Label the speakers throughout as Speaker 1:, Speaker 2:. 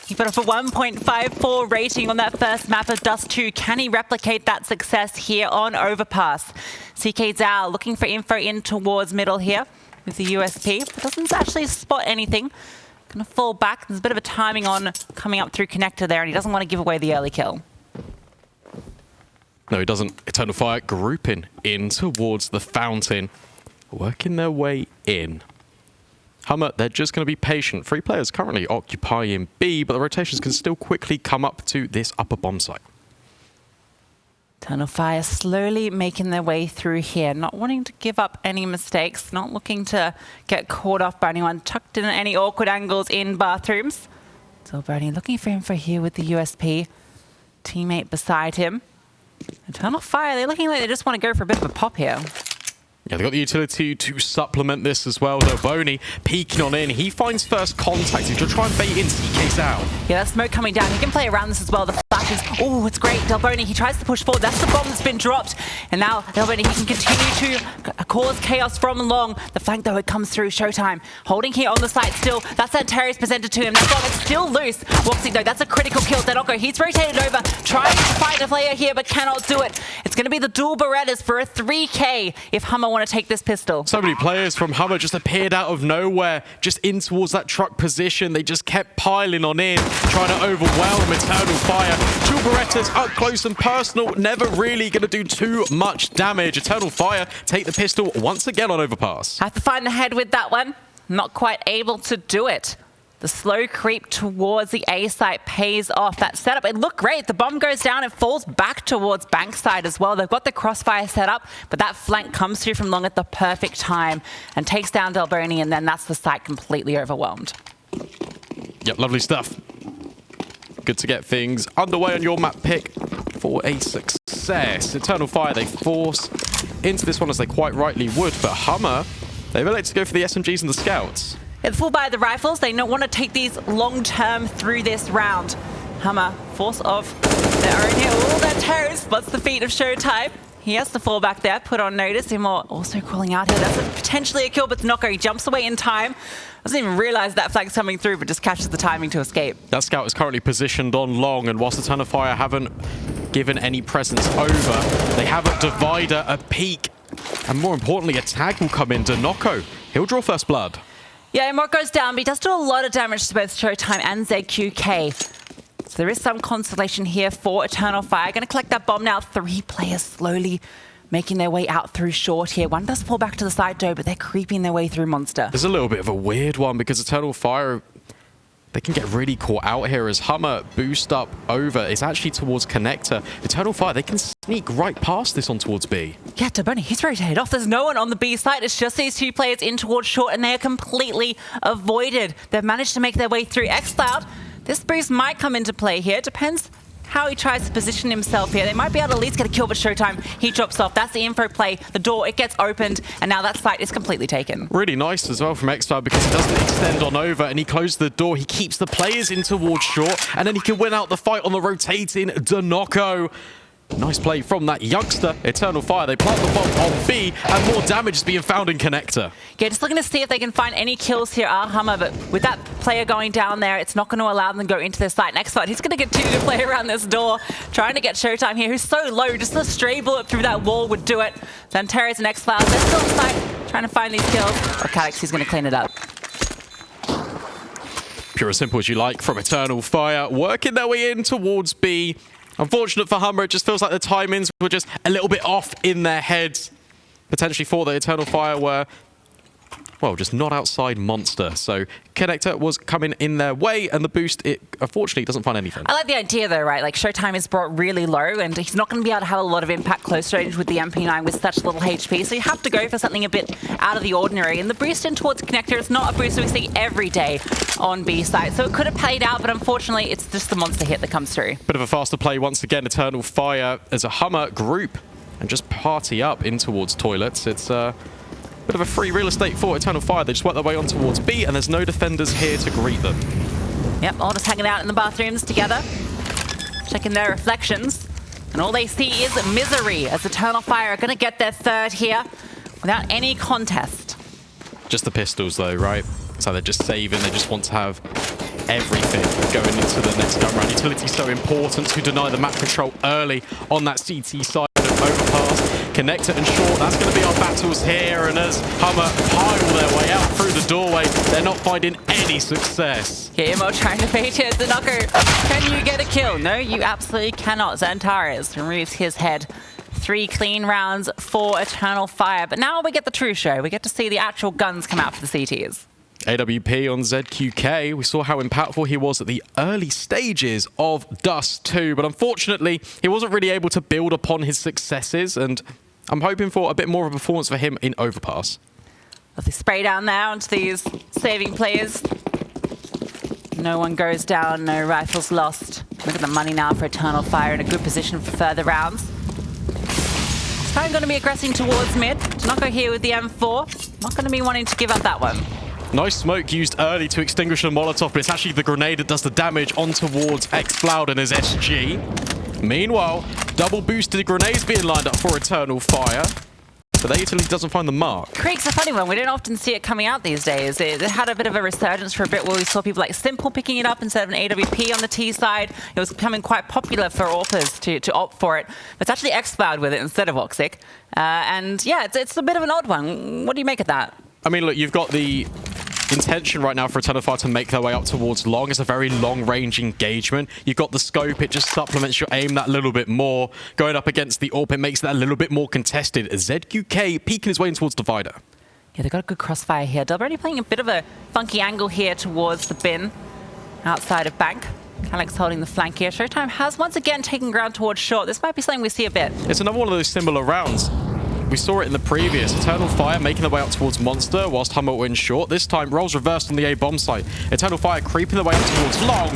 Speaker 1: He put up a 1.54 rating on that first map of Dust 2. Can he replicate that success here on Overpass? ckzao looking for info in towards middle here with the USP. But doesn't actually spot anything. Gonna fall back. There's a bit of a timing on coming up through connector there, and he doesn't want to give away the early kill.
Speaker 2: No, he doesn't. Eternal Fire grouping in towards the fountain, working their way in. HUMMER, they're just going to be patient. 3 players currently occupying B, but the rotations can still quickly come up to this upper bomb site.
Speaker 1: Eternal Fire slowly making their way through here, not wanting to give up any mistakes, not looking to get caught off by anyone, tucked in any awkward angles in bathrooms. delboNi looking for him for here with the USP. Teammate beside him. Eternal Fire, they're looking like they just want to go for a bit of a pop here.
Speaker 2: Yeah, they've got the utility to supplement this as well. delboNi peeking on in. He finds first contact. He's going to try and bait in ckzao.
Speaker 1: Yeah, that smoke coming down. He can play around this as well. The flashes. Oh, it's great. delboNi, he tries to push forward. That's the bomb that's been dropped. And now delboNi, he can continue to cause chaos from long. The flank, though, it comes through. SHOOWTiME holding here on the side still. That's XANTARES presented to him. That bomb is still loose. woxic, though, that's a critical kill. danoco, he's rotated over, trying to fight a player here, but cannot do it. It's going to be the dual Berettas for a 3K if HUMMER want to take this pistol.
Speaker 2: So many players from HUMMER just appeared out of nowhere, just in towards that truck position. They just kept piling on in, trying to overwhelm Eternal Fire. 2 Berettas up close and personal, never really going to do too much damage. Eternal Fire take the pistol once again on Overpass.
Speaker 1: Have to find the head with that one. Not quite able to do it. The slow creep towards the A site pays off. That setup, it looked great. The bomb goes down and falls back towards Bankside as well. They've got the crossfire set up, but that flank comes through from long at the perfect time and takes down delboNi, and then that's the site completely overwhelmed.
Speaker 2: Yep, lovely stuff. Good to get things underway on your map pick for a success. Eternal Fire, they force into this one as they quite rightly would, but HUMMER, they've elected to go for the SMGs and the scouts.
Speaker 1: It's full by the rifles. They don't want to take these long-term through this round. HUMMER, force of their own here. Oh, that terror spots the feet of SHOOWTiME. He has to fall back there, put on notice. imoRR also crawling out here. That's potentially a kill, but danoco, he jumps away in time. Doesn't even realize that flag's coming through, but just catches the timing to escape.
Speaker 2: That scout is currently positioned on long, and whilst the Eternal Fire haven't given any presence over, they have a divider, a peek, and more importantly, a tag will come in. danoco, he'll draw first blood.
Speaker 1: Yeah, imoRR goes down, but he does do a lot of damage to both SHOOWTiME and ZQK. So there is some consolation here for Eternal Fire. Going to collect that bomb now. 3 players slowly making their way out through short here. One does fall back to the side, though, but they're creeping their way through Monster.
Speaker 2: There's a little bit of a weird one because Eternal Fire, they can get really caught out here as HUMMER boost up over. It's actually towards connector. Eternal Fire, they can sneak right past this on towards B.
Speaker 1: Yeah, delboNi, he's rotated off. There's no one on the B side. It's just these 2 players in towards short, and they are completely avoided. They've managed to make their way through xCloud. This boost might come into play here. Depends how he tries to position himself here. They might be able to at least get a kill, but SHOOWTiME, he drops off. That's the info play. The door, it gets opened, and now that site is completely taken.
Speaker 2: Really nice as well from xCloud because he doesn't extend on over and he closes the door. He keeps the players in towards short, and then he can win out the fight on the rotating danoco. Nice play from that youngster. Eternal Fire, they plant the bomb on B, and more damage is being found in connector.
Speaker 1: Yeah, just looking to see if they can find any kills here are HUMMER, but with that player going down there, it's not going to allow them to go into their site. Next fight, he's going to continue to play around this door, trying to get SHOOWTiME here, who's so low. Just a stray bullet through that wall would do it. XANTARES and xCloud, they're still in sight, trying to find these kills. ckzao, he's going to clean it up.
Speaker 2: Pure as simple as you like from Eternal Fire, working their way in towards B. Unfortunate for HUMMER, it just feels like the timings were just a little bit off in their heads. Potentially thought that Eternal Fire were, well, just not outside Monster. So connector was coming in their way, and the boost, it unfortunately doesn't find anything.
Speaker 1: I like the idea though, right? Like SHOOWTiME is brought really low, and he's not going to be able to have a lot of impact close range with the MP9 with such little HP. So you have to go for something a bit out of the ordinary. And the boost in towards connector is not a boost that we see every day on B side. So it could have played out, but unfortunately, it's just the monster hit that comes through.
Speaker 2: Bit of a faster play once again. Eternal Fire as a HUMMER group and just party up in towards toilets. It's bit of a free real estate for Eternal Fire. They just work their way on towards B, and there's no defenders here to greet them.
Speaker 1: Yep, all just hanging out in the bathrooms together, checking their reflections. And all they see is misery as Eternal Fire are going to get their 3rd here without any contest.
Speaker 2: Just the pistols though, right? So they're just saving. They just want to have everything going into the next gun round. Utility so important to deny the map control early on that CT side of Overpass. Connector and Short, that's going to be our battles here. And as HUMMER pile their way out through the doorway, they're not finding any success.
Speaker 1: Yeah, imo trying to bait it. danoco, can you get a kill? No, you absolutely cannot. XANTARES removes his head. 3 clean rounds for Eternal Fire. But now we get the true show. We get to see the actual guns come out for the CTs.
Speaker 2: AWP on ZQK. We saw how impactful he was at the early stages of Dust 2, but unfortunately, he wasn't really able to build upon his successes, and I'm hoping for a bit more of a performance for him in Overpass.
Speaker 1: Lovely spray down there onto these saving players. No one goes down, no rifles lost. Look at the money now for Eternal Fire in a good position for further rounds. I'm going to be aggressing towards mid. danoco here with the M4. Not going to be wanting to give up that one.
Speaker 2: Nice smoke used early to extinguish the Molotov, but it's actually the grenade that does the damage on towards XANTARES and his SG. Meanwhile, double boosted grenades being lined up for Eternal Fire, but that utility doesn't find the mark.
Speaker 1: Krieg's a funny one. We don't often see it coming out these days. It had a bit of a resurgence for a bit where we saw people like Simple picking it up instead of an AWP on the T side. It was becoming quite popular for AWPers to opt for it. But it's actually XCloud with it instead of woxic. And yeah, it's a bit of an odd one. What do you make of that?
Speaker 2: I mean, look, you've got the intention right now for Eternal Fire to make their way up towards long. It's a very long-range engagement. You've got the scope. It just supplements your aim that little bit more. Going up against the AWP, it makes that a little bit more contested. ZQK peeking his way in towards Divider.
Speaker 1: Yeah, they've got a good crossfire here. delboNi playing a bit of a funky angle here towards the bin outside of Bank. ckzao holding the flank here. SHOOWTiME has once again taken ground towards Short. This might be something we see a bit.
Speaker 2: It's another one of those similar rounds. We saw it in the previous. Eternal Fire making their way up towards Monster whilst HUMMER wins Short. This time, roles reversed on the A bomb site. Eternal Fire creeping their way up towards Long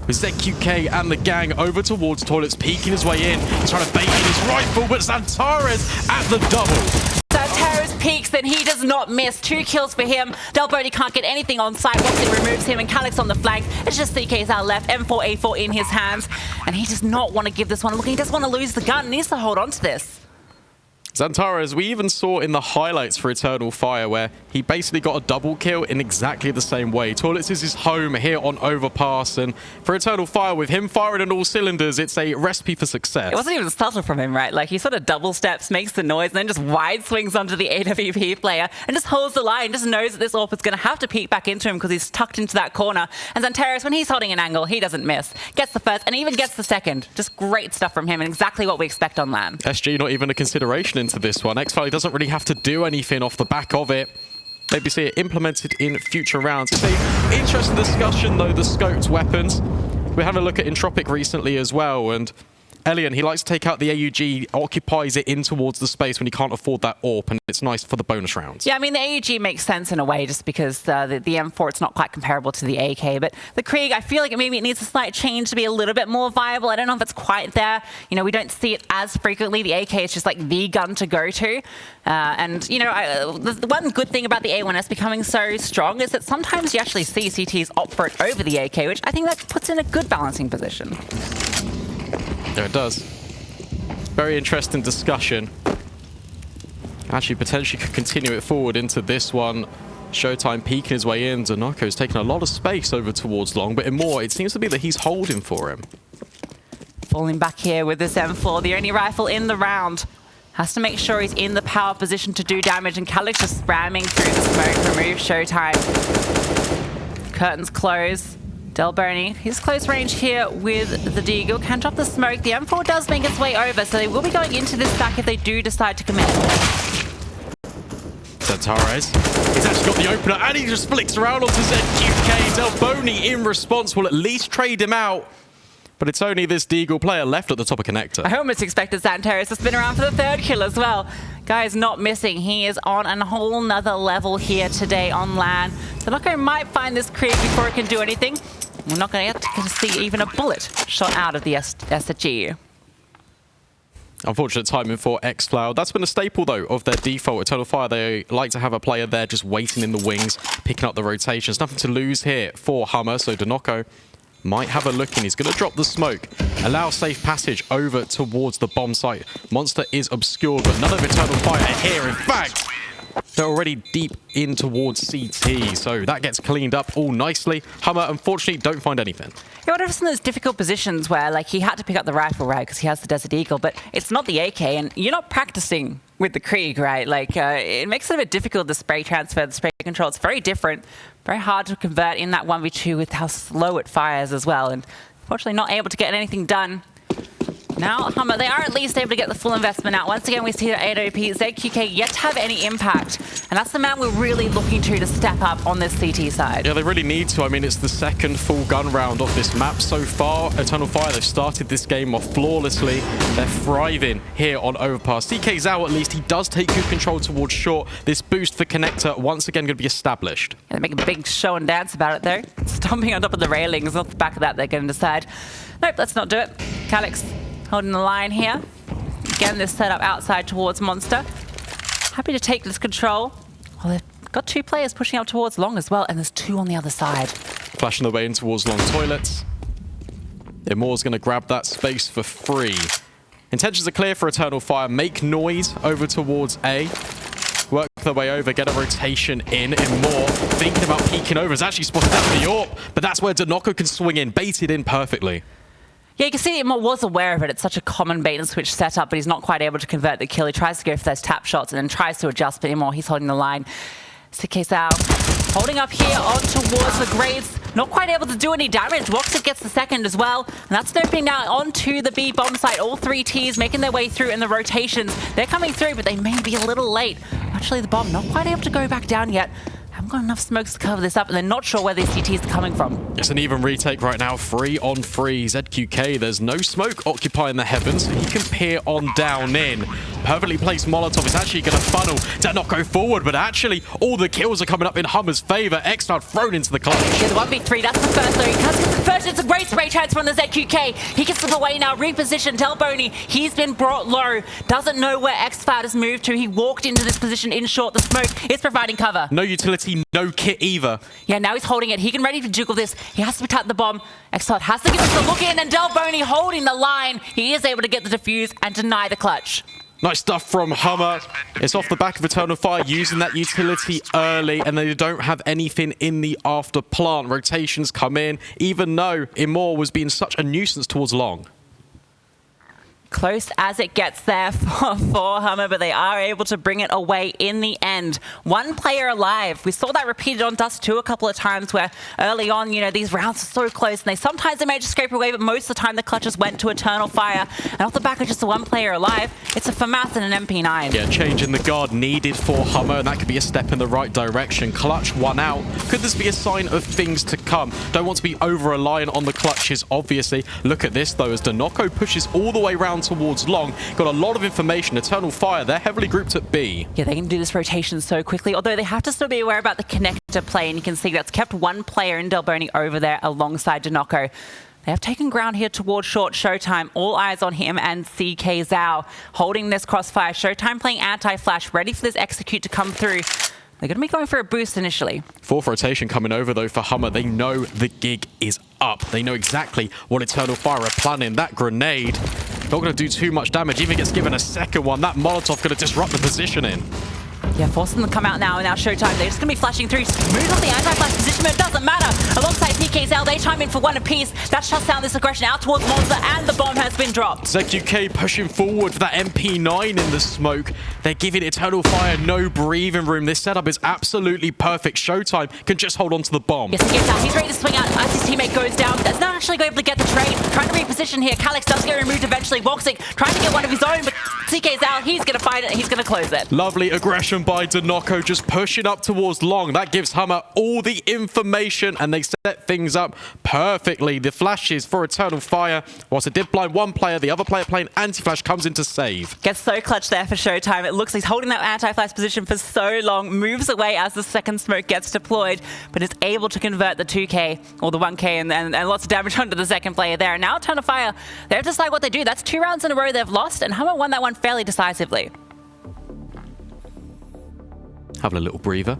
Speaker 2: with ZQK and the gang over towards Toilets, peeking his way in. He's trying to bait in his rifle, but XANTARES at the double.
Speaker 1: XANTARES peaks and he does not miss. 2 kills for him. delboNi can't get anything on site. woxic removes him and ckzao on the flank. It's just ckzao left. M4A4 in his hands. And he does not want to give this one a look. He doesn't want to lose the gun. He needs to hold on to this.
Speaker 2: XANTARES, we even saw in the highlights for Eternal Fire where he basically got a double kill in exactly the same way. Toilets is his home here on Overpass, and for Eternal Fire, with him firing on all cylinders, it's a recipe for success.
Speaker 1: It wasn't even subtle from him, right? Like, he sort of double steps, makes the noise, and then just wide swings onto the AWP player and just holds the line, just knows that this AWP is going to have to peek back into him because he's tucked into that corner. And XANTARES, when he's holding an angle, he doesn't miss. Gets the first and even gets the second. Just great stuff from him and exactly what we expect on LAN.
Speaker 2: SG not even a consideration into this one. XFly doesn't really have to do anything off the back of it. Maybe see it implemented in future rounds. It's an interesting discussion, though, the scoped weapons. We had a look at Entropic recently as well, and Elian, he likes to take out the AUG, occupies it in towards the space when he can't afford that AWP, and it's nice for the bonus rounds.
Speaker 1: Yeah, I mean, the AUG makes sense in a way just because the M4, it's not quite comparable to the AK, but the Krieg, I feel like maybe it needs a slight change to be a little bit more viable. I don't know if it's quite there. You know, we don't see it as frequently. The AK is just like the gun to go to. And, you know, the one good thing about the A1S becoming so strong is that sometimes you actually see CTs opt for it over the AK, which I think that puts in a good balancing position.
Speaker 2: There it does. Very interesting discussion. Actually, potentially could continue it forward into this one. SHOOWTiME peeking his way in. danoco's taking a lot of space over towards Long, but in more, it seems to be that he's holding for him.
Speaker 1: Falling back here with this M4, the only rifle in the round. Has to make sure he's in the power position to do damage, and ckzao just spamming through the smoke. Remove SHOOWTiME. Curtains close. delboNi, he's close range here with the Deagle. Can drop the smoke. The M4 does make its way over, so they will be going into this stack if they do decide to commit.
Speaker 2: XANTARES, he's actually got the opener, and he just flicks around onto ZQK. delboNi, in response, will at least trade him out. But it's only this Deagle player left at the top of connector.
Speaker 1: I almost expected XANTARES to spin around for the 3rd kill as well. Guy's not missing. He is on a whole nother level here today on LAN. danoco might find this Krieg before it can do anything. We're not going to get to see even a bullet shot out of the SG.
Speaker 2: Unfortunate timing for XCloud. That's been a staple, though, of their default. Eternal Fire, they like to have a player there just waiting in the wings, picking up the rotations. Nothing to lose here for HUMMER, so danoco might have a look in. He's going to drop the smoke, allow safe passage over towards the bomb site. Monster is obscured, but none of Eternal Fire here. In fact, They're already deep in towards CT, so that gets cleaned up all nicely. HUMMER, unfortunately, don't find anything.
Speaker 1: Yeah, what if it's in those difficult positions where, like, he had to pick up the rifle, right, because he has the Desert Eagle, but it's not the AK, and you're not practicing with the Krieg, right? Like, it makes it a bit difficult to spray transfer, the spray control. It's very different, very hard to convert in that 1v2 with how slow it fires as well, and unfortunately not able to get anything done. Now, HUMMER, they are at least able to get the full investment out. Once again, we see that AWP, ZQK, yet to have any impact. And that's the man we're really looking to step up on this CT side.
Speaker 2: Yeah, they really need to. I mean, it's the second full gun round of this map so far. Eternal Fire, they've started this game off flawlessly. They're thriving here on Overpass. ckzao, at least, he does take good control towards short. This boost for Connector, once again, going to be established.
Speaker 1: Yeah, they make a big show and dance about it, though. Stomping on top of the railings. Off the back of that, they're going to decide, nope, let's not do it. ckzao holding the line here. Again, this setup outside towards Monster. Happy to take this control. Well, they've got two players pushing up towards long as well, and there's two on the other side.
Speaker 2: Flashing their way in towards long toilets. imoRR's going to grab that space for free. Intentions are clear for Eternal Fire. Make noise over towards A. Work their way over, get a rotation in. imoRR thinking about peeking over. Has actually spotted out the AWP, but that's where danoco can swing in, baited in perfectly.
Speaker 1: Yeah, you can see imoRR was aware of it. It's such a common bait and switch setup, but he's not quite able to convert the kill. He tries to go for those tap shots and then tries to adjust, but imoRR, he's holding the line. ckzao holding up here on towards the Graves. Not quite able to do any damage. woxic gets the second as well. And that's snoping now onto the B bomb site. All three Ts making their way through in the rotations. They're coming through, but they may be a little late. Actually, the bomb not quite able to go back down yet. Haven't got enough smokes to cover this up, and they're not sure where these CTs are coming from.
Speaker 2: It's an even retake right now, 3-on-3. ZQK, there's no smoke occupying the heavens, so he can peer on down in. Perfectly placed Molotov is actually going to funnel danoco forward, but actually all the kills are coming up in HUMMER's favor. XANTARES thrown into the clutch.
Speaker 1: Yeah, the 1v3, that's the first though. He cuts the first, it's a great spray transfer from the ZQK. He can slip away now, reposition. delboNi, he's been brought low. Doesn't know where XFAT has moved to. He walked into this position in short. The smoke is providing cover.
Speaker 2: No utility, no kit either.
Speaker 1: Yeah, now he's holding it. He can ready to jiggle this. He has to protect the bomb. XFAT has to give us a look in, and delboNi holding the line. He is able to get the defuse and deny the clutch.
Speaker 2: Nice stuff from HUMMER. It's off the back of Eternal Fire using that utility early, and they don't have anything in the after plant. Rotations come in, even though imoRR was being such a nuisance towards long.
Speaker 1: Close as it gets there for HUMMER, but they are able to bring it away in the end. One player alive. We saw that repeated on Dust 2 a couple of times where early on, you know, these rounds are so close and sometimes they may just scrape away, but most of the time the clutches went to Eternal Fire. And off the back of just the one player alive, it's a FAMAS and an MP9.
Speaker 2: Yeah, change in the guard needed for HUMMER, and that could be a step in the right direction. Clutch one out. Could this be a sign of things to come? Don't want to be over-reliant on the clutches, obviously. Look at this, though, as danoco pushes all the way around towards long. Got a lot of information. Eternal Fire, they're heavily grouped at B.
Speaker 1: Yeah, they can do this rotation so quickly, although they have to still be aware about the connector play, and you can see that's kept one player in delboNi over there alongside danoco. They have taken ground here towards short. SHOOWTiME, all eyes on him, and ckzao holding this crossfire. SHOOWTiME playing anti-flash, ready for this execute to come through. They're going to be going for a boost initially.
Speaker 2: Fourth rotation coming over, though, for HUMMER. They know the gig is up. They know exactly what Eternal Fire are planning. That grenade, not going to do too much damage. Even gets given a second one. That Molotov going to disrupt the positioning.
Speaker 1: Yeah, forcing them to come out now, and now SHOOWTiME, they're just going to be flashing through. Moves off the anti-flash position, but it doesn't matter. Alongside ckzao, they chime in for one apiece. That shuts down this aggression out towards Monster, and the bomb has been dropped.
Speaker 2: ZQK pushing forward for that MP9 in the smoke. They're giving Eternal Fire no breathing room. This setup is absolutely perfect. SHOOWTiME can just hold on to the bomb.
Speaker 1: Yes, he gets out. He's ready to swing out as his teammate goes down. That's not actually going to get the trade. Trying to reposition here. ckzao does get removed eventually. woxic trying to get one of his own, but ckzao, he's going to find it. He's going to close it.
Speaker 2: Lovely aggression by danoco, just pushing up towards long. That gives HUMMER all the information, and they set things up perfectly. The flashes for Eternal Fire, whilst it did blind one player, the other player playing anti-flash comes in to save.
Speaker 1: Gets so clutch there for SHOOWTiME. It looks like he's holding that anti-flash position for so long, moves away as the second smoke gets deployed, but is able to convert the 2K or the 1K and lots of damage onto the second player there. And now Eternal Fire, they have to decide what they do. That's 2 rounds in a row they've lost, and HUMMER won that one fairly decisively.
Speaker 2: Having a little breather.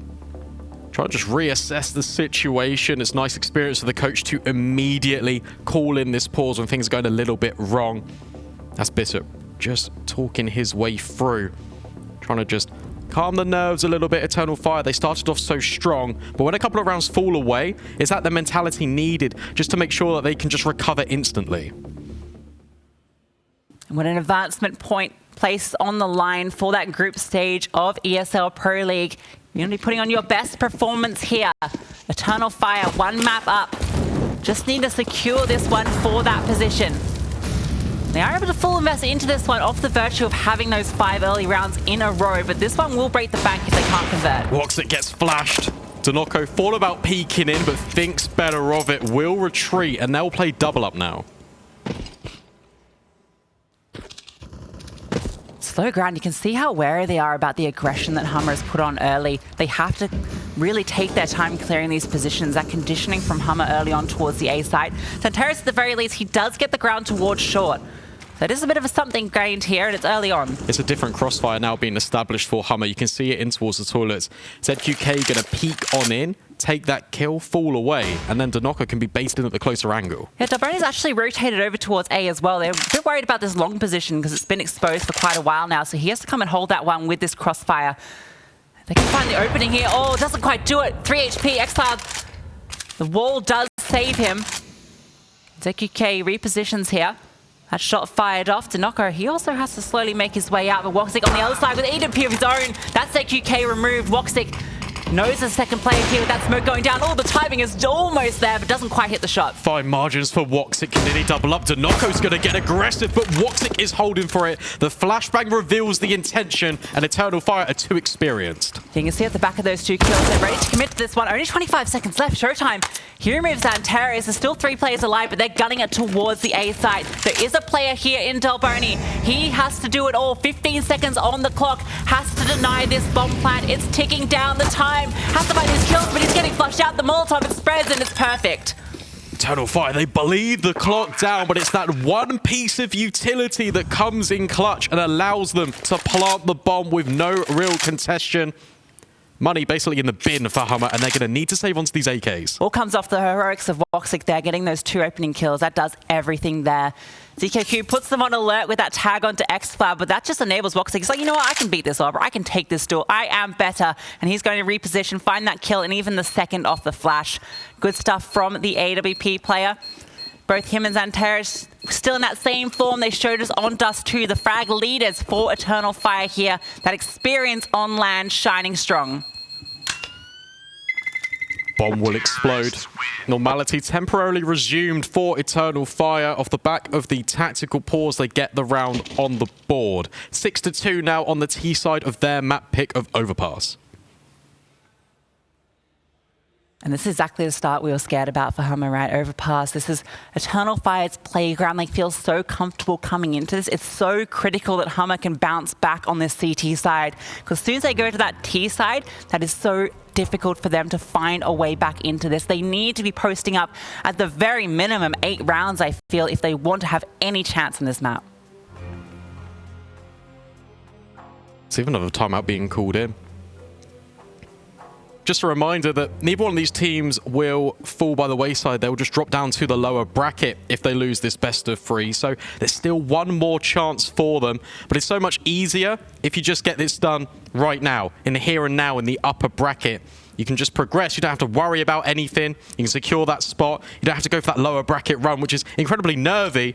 Speaker 2: Try to just reassess the situation. It's nice experience for the coach to immediately call in this pause when things are going a little bit wrong. That's Bishop just talking his way through. Trying to just calm the nerves a little bit, Eternal Fire. They started off so strong, but when a couple of rounds fall away, is that the mentality needed just to make sure that they can just recover instantly?
Speaker 1: When an advancement point placed on the line for that group stage of ESL Pro League, you're going to be putting on your best performance here. Eternal Fire, one map up. Just need to secure this one for that position. They are able to full invest into this one off the virtue of having those 5 early rounds in a row, but this one will break the bank if they can't convert.
Speaker 2: woxic gets flashed. danoco thought about peeking in, but thinks better of it. Will retreat, and they'll play double up now.
Speaker 1: Slow ground, you can see how wary they are about the aggression that HUMMER has put on early. They have to really take their time clearing these positions. That conditioning from HUMMER early on towards the A side. XANTARES, at the very least, he does get the ground towards short. So it is a bit of a something gained here, and it's early on.
Speaker 2: It's a different crossfire now being established for HUMMER. You can see it in towards the toilets. ZQK going to peek on in, take that kill, fall away, and then danoco can be based in at the closer angle.
Speaker 1: Yeah, delboNi's actually rotated over towards A as well. They're a bit worried about this long position because it's been exposed for quite a while now, so he has to come and hold that one with this crossfire. They can find the opening here. Oh, doesn't quite do it. 3 HP, xCloud. The wall does save him. ZQK repositions here. That shot fired off. danoco, he also has to slowly make his way out, but woxic on the other side with EWP of his own. That's ZQK removed. woxic knows the second player here with that smoke going down. Oh, the timing is almost there, but doesn't quite hit the shot.
Speaker 2: Fine margins for woxic. Can nearly double up. danoco's going to get aggressive, but woxic is holding for it. The flashbang reveals the intention, and Eternal Fire are too experienced.
Speaker 1: You can see at the back of those 2 kills, they're ready to commit to this one. Only 25 seconds left. Showtime. He removes XANTARES. There's still 3 players alive, but they're gunning it towards the A side. There is a player here in delboNi. He has to do it all. 15 seconds on the clock. Has to deny this bomb plant. It's ticking down the time. Has to find his kills, but he's getting flushed out. The Molotov, it spreads, and it's perfect.
Speaker 2: Eternal Fire, they bleed the clock down, but it's that one piece of utility that comes in clutch and allows them to plant the bomb with no real contestation. Money basically in the bin for HUMMER, and they're going to need to save onto these AKs.
Speaker 1: All comes off the heroics of woxic there, getting those 2 opening kills. That does everything there. ZQQ puts them on alert with that tag onto xCloud, but that just enables woxic. He's like, you know what, I can beat this over. I can take this duel. I am better. And he's going to reposition, find that kill, and even the second off the flash. Good stuff from the AWP player. Both him and XANTARES still in that same form they showed us on Dust 2. The frag leaders for Eternal Fire here. That experience on land shining strong.
Speaker 2: Bomb will explode. Normality temporarily resumed for Eternal Fire off the back of the tactical pause. They get the round on the board. 6-2 now on the T side of their map pick of Overpass.
Speaker 1: And this is exactly the start we were scared about for HUMMER, right? Overpass. This is Eternal Fire's playground. They feel so comfortable coming into this. It's so critical that HUMMER can bounce back on this CT side. Because as soon as they go to that T side, that is so difficult for them to find a way back into this. They need to be posting up at the very minimum 8 rounds, I feel, if they want to have any chance in this map.
Speaker 2: It's even another timeout being called in. Just a reminder that neither one of these teams will fall by the wayside. They'll just drop down to the lower bracket if they lose this best of 3. So there's still one more chance for them. But it's so much easier if you just get this done right now, in the here and now, in the upper bracket. You can just progress. You don't have to worry about anything. You can secure that spot. You don't have to go for that lower bracket run, which is incredibly nervy.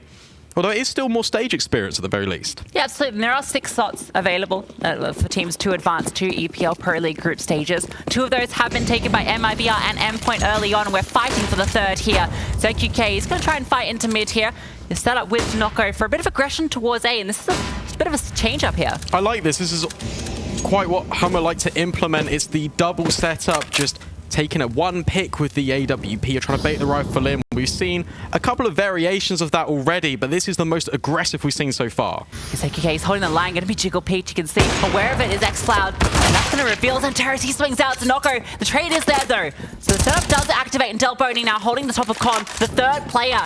Speaker 2: Although it is still more stage experience at the very least.
Speaker 1: Yeah, absolutely. And there are 6 slots available for teams to advance to EPL Pro League group stages. 2 of those have been taken by MIBR and M-Point early on, and we're fighting for the 3rd here. ZQK is going to try and fight into mid here. They're set up with danoco for a bit of aggression towards A, and this is a bit of a change up here.
Speaker 2: I like this. This is quite what HUMMER like to implement. It's the double setup, just taking a one pick with the AWP. You're trying to bait the rifle in. We've seen a couple of variations of that already, but this is the most aggressive we've seen so far.
Speaker 1: ZQK is holding the line, going to be Jiggle Peach. You can see aware of it is xCloud, and that's going to reveal XANTARES. He swings out danoco. The trade is there though, so the setup does activate, and delboNi now holding the top of con. The 3rd player,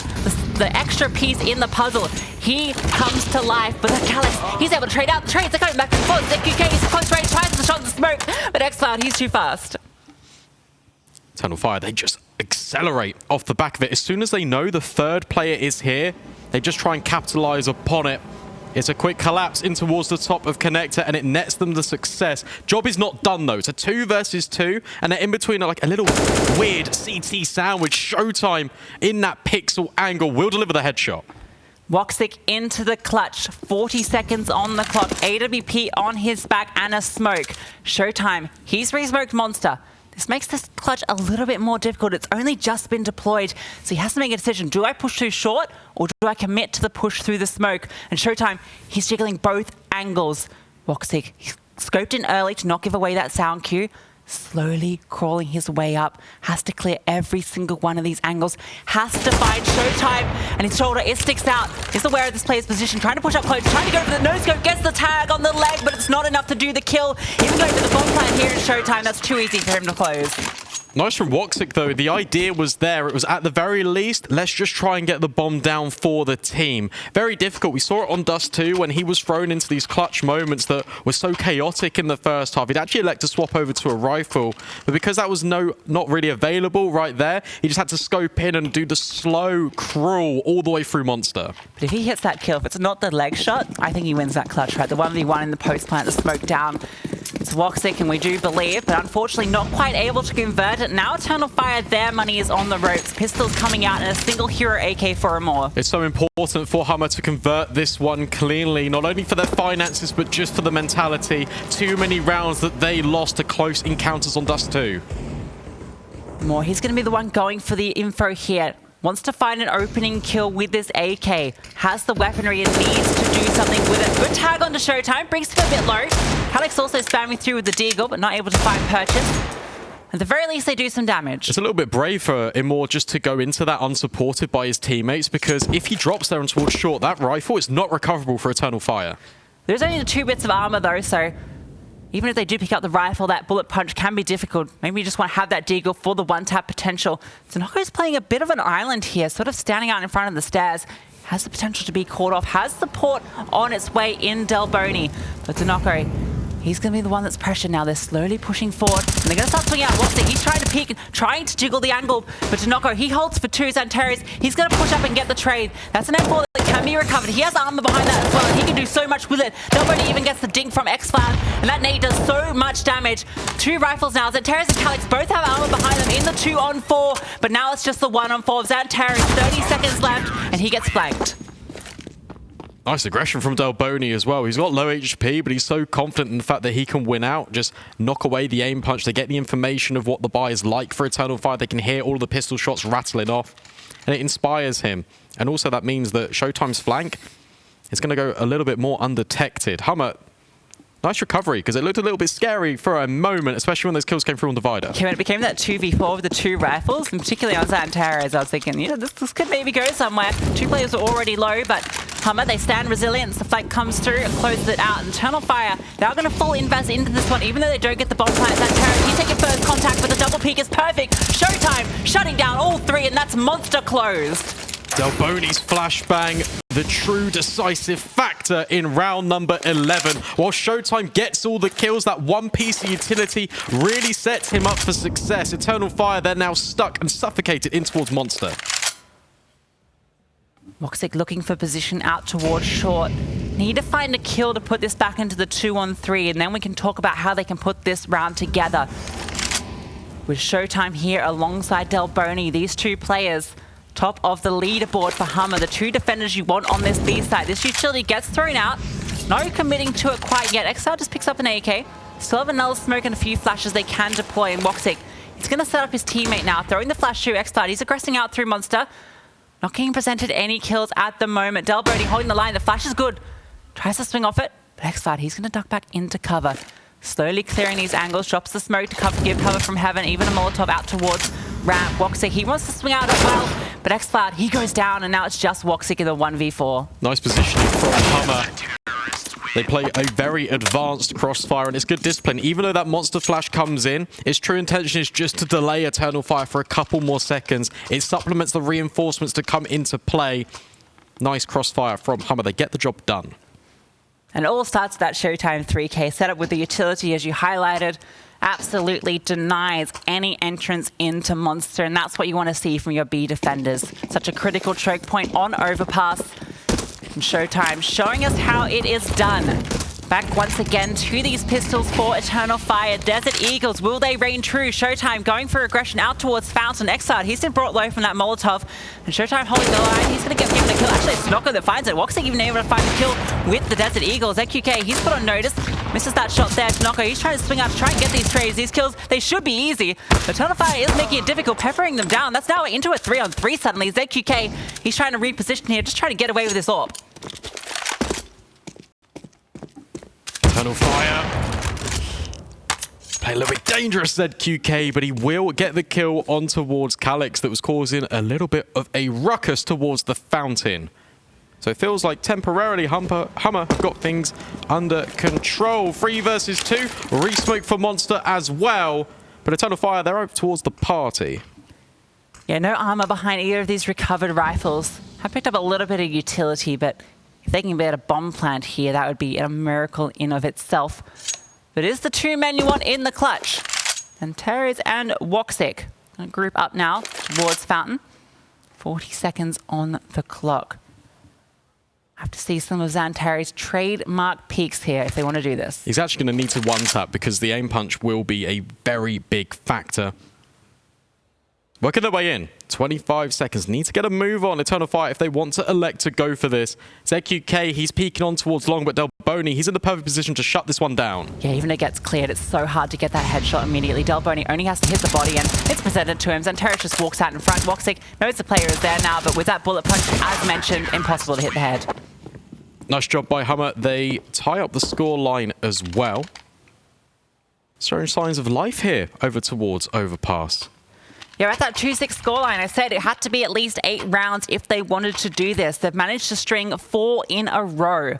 Speaker 1: the extra piece in the puzzle. He comes to life, but Calyx, he's able to trade out. The trades are going back and forth. ZQK is close range, tries to shot the smoke, but xCloud, he's too fast.
Speaker 2: Eternal Fire, they just accelerate off the back of it. As soon as they know the 3rd player is here, they just try and capitalize upon it. It's a quick collapse in towards the top of Connector, and it nets them the success. Job is not done, though. It's a 2 versus 2, and they're in between like a little weird CT sandwich. SHOOWTiME in that pixel angle will deliver the headshot.
Speaker 1: woxic into the clutch, 40 seconds on the clock, AWP on his back and a smoke. SHOOWTiME, he's re-smoked Monster. This makes this clutch a little bit more difficult. It's only just been deployed, so he has to make a decision. Do I push too short, or do I commit to the push through the smoke? And SHOOWTiME, he's jiggling both angles. woxic, he's scoped in early to not give away that sound cue. Slowly crawling his way up, has to clear every single one of these angles, has to find SHOOWTiME, and his shoulder, it sticks out. He's aware of this player's position, trying to push up close, trying to go for the no-scope, gets the tag on the leg, but it's not enough to do the kill. Even going for the bomb plant here in SHOOWTiME, that's too easy for him to close.
Speaker 2: Nice from woxic, though. The idea was there. It was at the very least, let's just try and get the bomb down for the team. Very difficult. We saw it on Dust 2 when he was thrown into these clutch moments that were so chaotic in the first half. He'd actually elect to swap over to a rifle, but because that was not really available right there, he just had to scope in and do the slow crawl all the way through Monster.
Speaker 1: But if he hits that kill, if it's not the leg shot, I think he wins that clutch, right? The 1v1 in the post plant, the smoke down. It's woxic, and we do believe, but unfortunately not quite able to convert it. Now Eternal Fire, their money is on the ropes. Pistols coming out and a single hero AK for a more.
Speaker 2: It's so important for HUMMER to convert this one cleanly, not only for their finances, but just for the mentality. Too many rounds that they lost to close encounters on Dust 2.
Speaker 1: more, he's going to be the one going for the info here. Wants to find an opening kill with this AK. Has the weaponry and needs to do something with it. Good tag onto SHOOWTiME. Brings him a bit low. Alex also spamming through with the deagle, but not able to find purchase. At the very least, they do some damage.
Speaker 2: It's a little bit brave for imoRR just to go into that unsupported by his teammates, because if he drops there and towards short, that rifle is not recoverable for Eternal Fire.
Speaker 1: There's only the 2 bits of armor, though, so even if they do pick up the rifle, that bullet punch can be difficult. Maybe you just want to have that deagle for the one-tap potential. danoco's playing a bit of an island here, sort of standing out in front of the stairs. Has the potential to be caught off. Has the port on its way in delboNi. But danoco, he's going to be the one that's pressured now. They're slowly pushing forward, and they're going to start swinging out woxic. He's trying to peek, trying to jiggle the angle, but danoco, he holds for 2 XANTARES. He's going to push up and get the trade. That's an M4 that can be recovered. He has armor behind that as well, and he can do so much with it. delboNi even gets the dink from XCloud, and that nade does so much damage. 2 rifles now. XANTARES and Calyx both have armor behind them in the 2-on-4, but now it's just the 1-on-4 of XANTARES. 30 seconds left, and he gets flanked.
Speaker 2: Nice aggression from delboNi as well. He's got low HP, but he's so confident in the fact that he can win out, just knock away the aim punch. They get the information of what the buy is like for Eternal Fire. They can hear all of the pistol shots rattling off, and it inspires him. And also that means that SHOOWTiME's flank is going to go a little bit more undetected. HUMMER, nice recovery, because it looked a little bit scary for a moment, especially when those kills came through on Divider.
Speaker 1: Yeah, when it became that 2v4 with the 2 rifles, and particularly on XANTARES, I was thinking, you know, this could maybe go somewhere. 2 players are already low, but HUMMER, they stand resilient. The flank comes through and closes it out. Eternal Fire, they're going to full invest into this one, even though they don't get the bomb plant. XANTARES, he's taking first contact, but the double peek is perfect. SHOOWTiME shutting down all 3, and that's monster closed.
Speaker 2: delboNi's flashbang, the true decisive factor in round number 11. While SHOOWTiME gets all the kills, that one piece of utility really sets him up for success. Eternal Fire, they're now stuck and suffocated in towards Monster.
Speaker 1: woxic looking for position out towards short. Need to find a kill to put this back into the 2-on-3, and then we can talk about how they can put this round together. With SHOOWTiME here alongside delboNi, these 2 players top of the leaderboard for HUMMER, the 2 defenders you want on this B side. This utility gets thrown out, no committing to it quite yet. XANTARES just picks up an AK, still have another smoke and a few flashes they can deploy, and woxic, he's going to set up his teammate now, throwing the flash to XCloud. He's aggressing out through Monster, not getting presented any kills at the moment. delboNi holding the line, the flash is good, tries to swing off it, but XCloud, he's going to duck back into cover. Slowly clearing these angles, drops the smoke to give cover from heaven, even a Molotov out towards ramp. woxic, he wants to swing out as well, but XCloud, he goes down, and now it's just woxic in the 1v4.
Speaker 2: Nice positioning from HUMMER. They play a very advanced crossfire, and it's good discipline. Even though that monster flash comes in, its true intention is just to delay Eternal Fire for a couple more seconds. It supplements the reinforcements to come into play. Nice crossfire from HUMMER. They get the job done.
Speaker 1: And it all starts with that SHOOWTiME 3K setup with the utility, as you highlighted. Absolutely denies any entrance into Monster, and that's what you want to see from your B defenders. Such a critical choke point on Overpass. And SHOOWTiME showing us how it is done. Back once again to these pistols for Eternal Fire. Desert Eagles, will they reign true? SHOOWTiME going for aggression out towards Fountain. xANTARES, he's been brought low from that Molotov. And SHOOWTiME holding the line. He's going to get given a kill. Actually, it's danoco that finds it. woxic even able to find a kill with the Desert Eagles. ckzao, he's put on notice. Misses that shot there. danoco, he's trying to swing out to try and get these trades. These kills, they should be easy. Eternal Fire is making it difficult, peppering them down. That's now into a 3-on-3 suddenly. ckzao, he's trying to reposition here, just trying to get away with this AWP.
Speaker 2: Eternal Fire. Play a little bit dangerous, ckzao, but he will get the kill on towards ckzao that was causing a little bit of a ruckus towards the Fountain. So it feels like temporarily HUMMER have got things under control. 3 versus 2. Re-smoke for Monster as well. But Eternal Fire, they're up towards the party.
Speaker 1: Yeah, no armor behind either of these recovered rifles. Have picked up a little bit of utility, but if they can get a bomb plant here, that would be a miracle in of itself. But it is the 2 men you want in the clutch. XANTARES and woxic. Group up now towards Fountain. 40 seconds on the clock. I have to see some of XANTARES' trademark peaks here if they want to do this.
Speaker 2: He's actually going to need to one-tap because the aim punch will be a very big factor. Working their way in. 25 seconds. Need to get a move on Eternal Fire if they want to elect to go for this. ckzao, he's peeking on towards long, but delboNi, he's in the perfect position to shut this one down.
Speaker 1: Yeah, even it gets cleared, it's so hard to get that headshot immediately. delboNi only has to hit the body and it's presented to him. XANTARES just walks out in front. woxic knows the player is there now, but with that bullet punch, as mentioned, impossible to hit the head.
Speaker 2: Nice job by HUMMER. They tie up the score line as well. Showing signs of life here over towards Overpass.
Speaker 1: Yeah, at that 2-6 scoreline, I said it had to be at least 8 rounds if they wanted to do this. They've managed to string 4 in a row.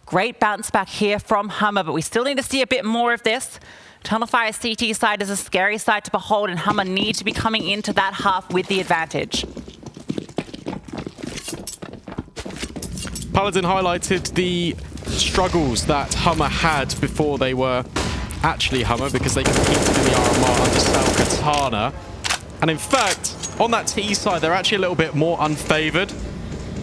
Speaker 1: Great bounce back here from HUMMER, but we still need to see a bit more of this. Eternal Fire CT side is a scary side to behold, and HUMMER need to be coming into that half with the advantage.
Speaker 2: Paladin highlighted the struggles that HUMMER had before they were actually HUMMER because they competed in the RMR under Salkatana. And in fact, on that T side, they're actually a little bit more unfavored.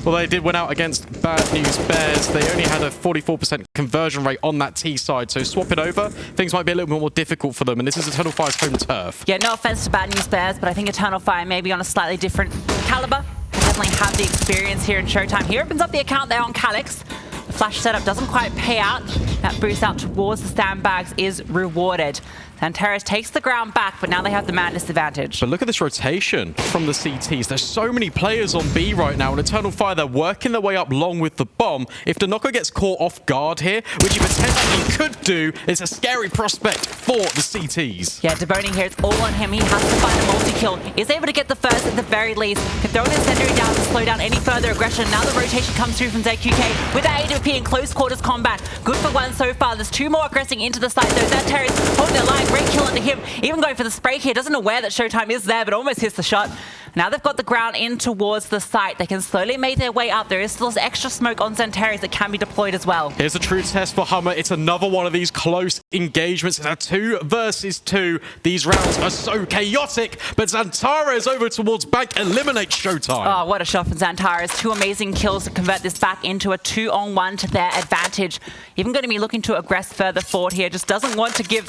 Speaker 2: Well, they did win out against Bad News Bears. They only had a 44% conversion rate on that T side. So swapping over, things might be a little bit more difficult for them. And this is Eternal Fire's home turf.
Speaker 1: Yeah, no offense to Bad News Bears, but I think Eternal Fire may be on a slightly different caliber. They definitely have the experience here in SHOOWTiME. He opens up the account there on ckzao. The flash setup doesn't quite pay out. That boost out towards the sandbags is rewarded. XANTARES takes the ground back, but now they have the man disadvantage.
Speaker 2: But look at this rotation from the CTs. There's so many players on B right now, and Eternal Fire, they're working their way up long with the bomb. If danoco gets caught off guard here, which he potentially could do, it's a scary prospect for the CTs.
Speaker 1: Yeah, delboNi here, it's all on him. He has to find a multi-kill. Is able to get the first at the very least. Can throw an incendiary down to slow down any further aggression. Now the rotation comes through from ckzao with that AWP in close quarters combat. Good for 1 so far. There's 2 more aggressing into the site, though. XANTARES holding their line. Great kill under him. Even going for the spray here. Doesn't aware that SHOOWTiME is there, but almost hits the shot. Now they've got the ground in towards the site. They can slowly make their way up. There is still extra smoke on XANTARES that can be deployed as well.
Speaker 2: Here's a true test for HUMMER. It's another one of these close engagements. It's a 2 versus 2. These rounds are so chaotic, but XANTARES over towards bank eliminates SHOOWTiME.
Speaker 1: Oh, what a shot from XANTARES. 2 amazing kills to convert this back into a 2-on-1 to their advantage. Even going to be looking to aggress further forward here. Just doesn't want to give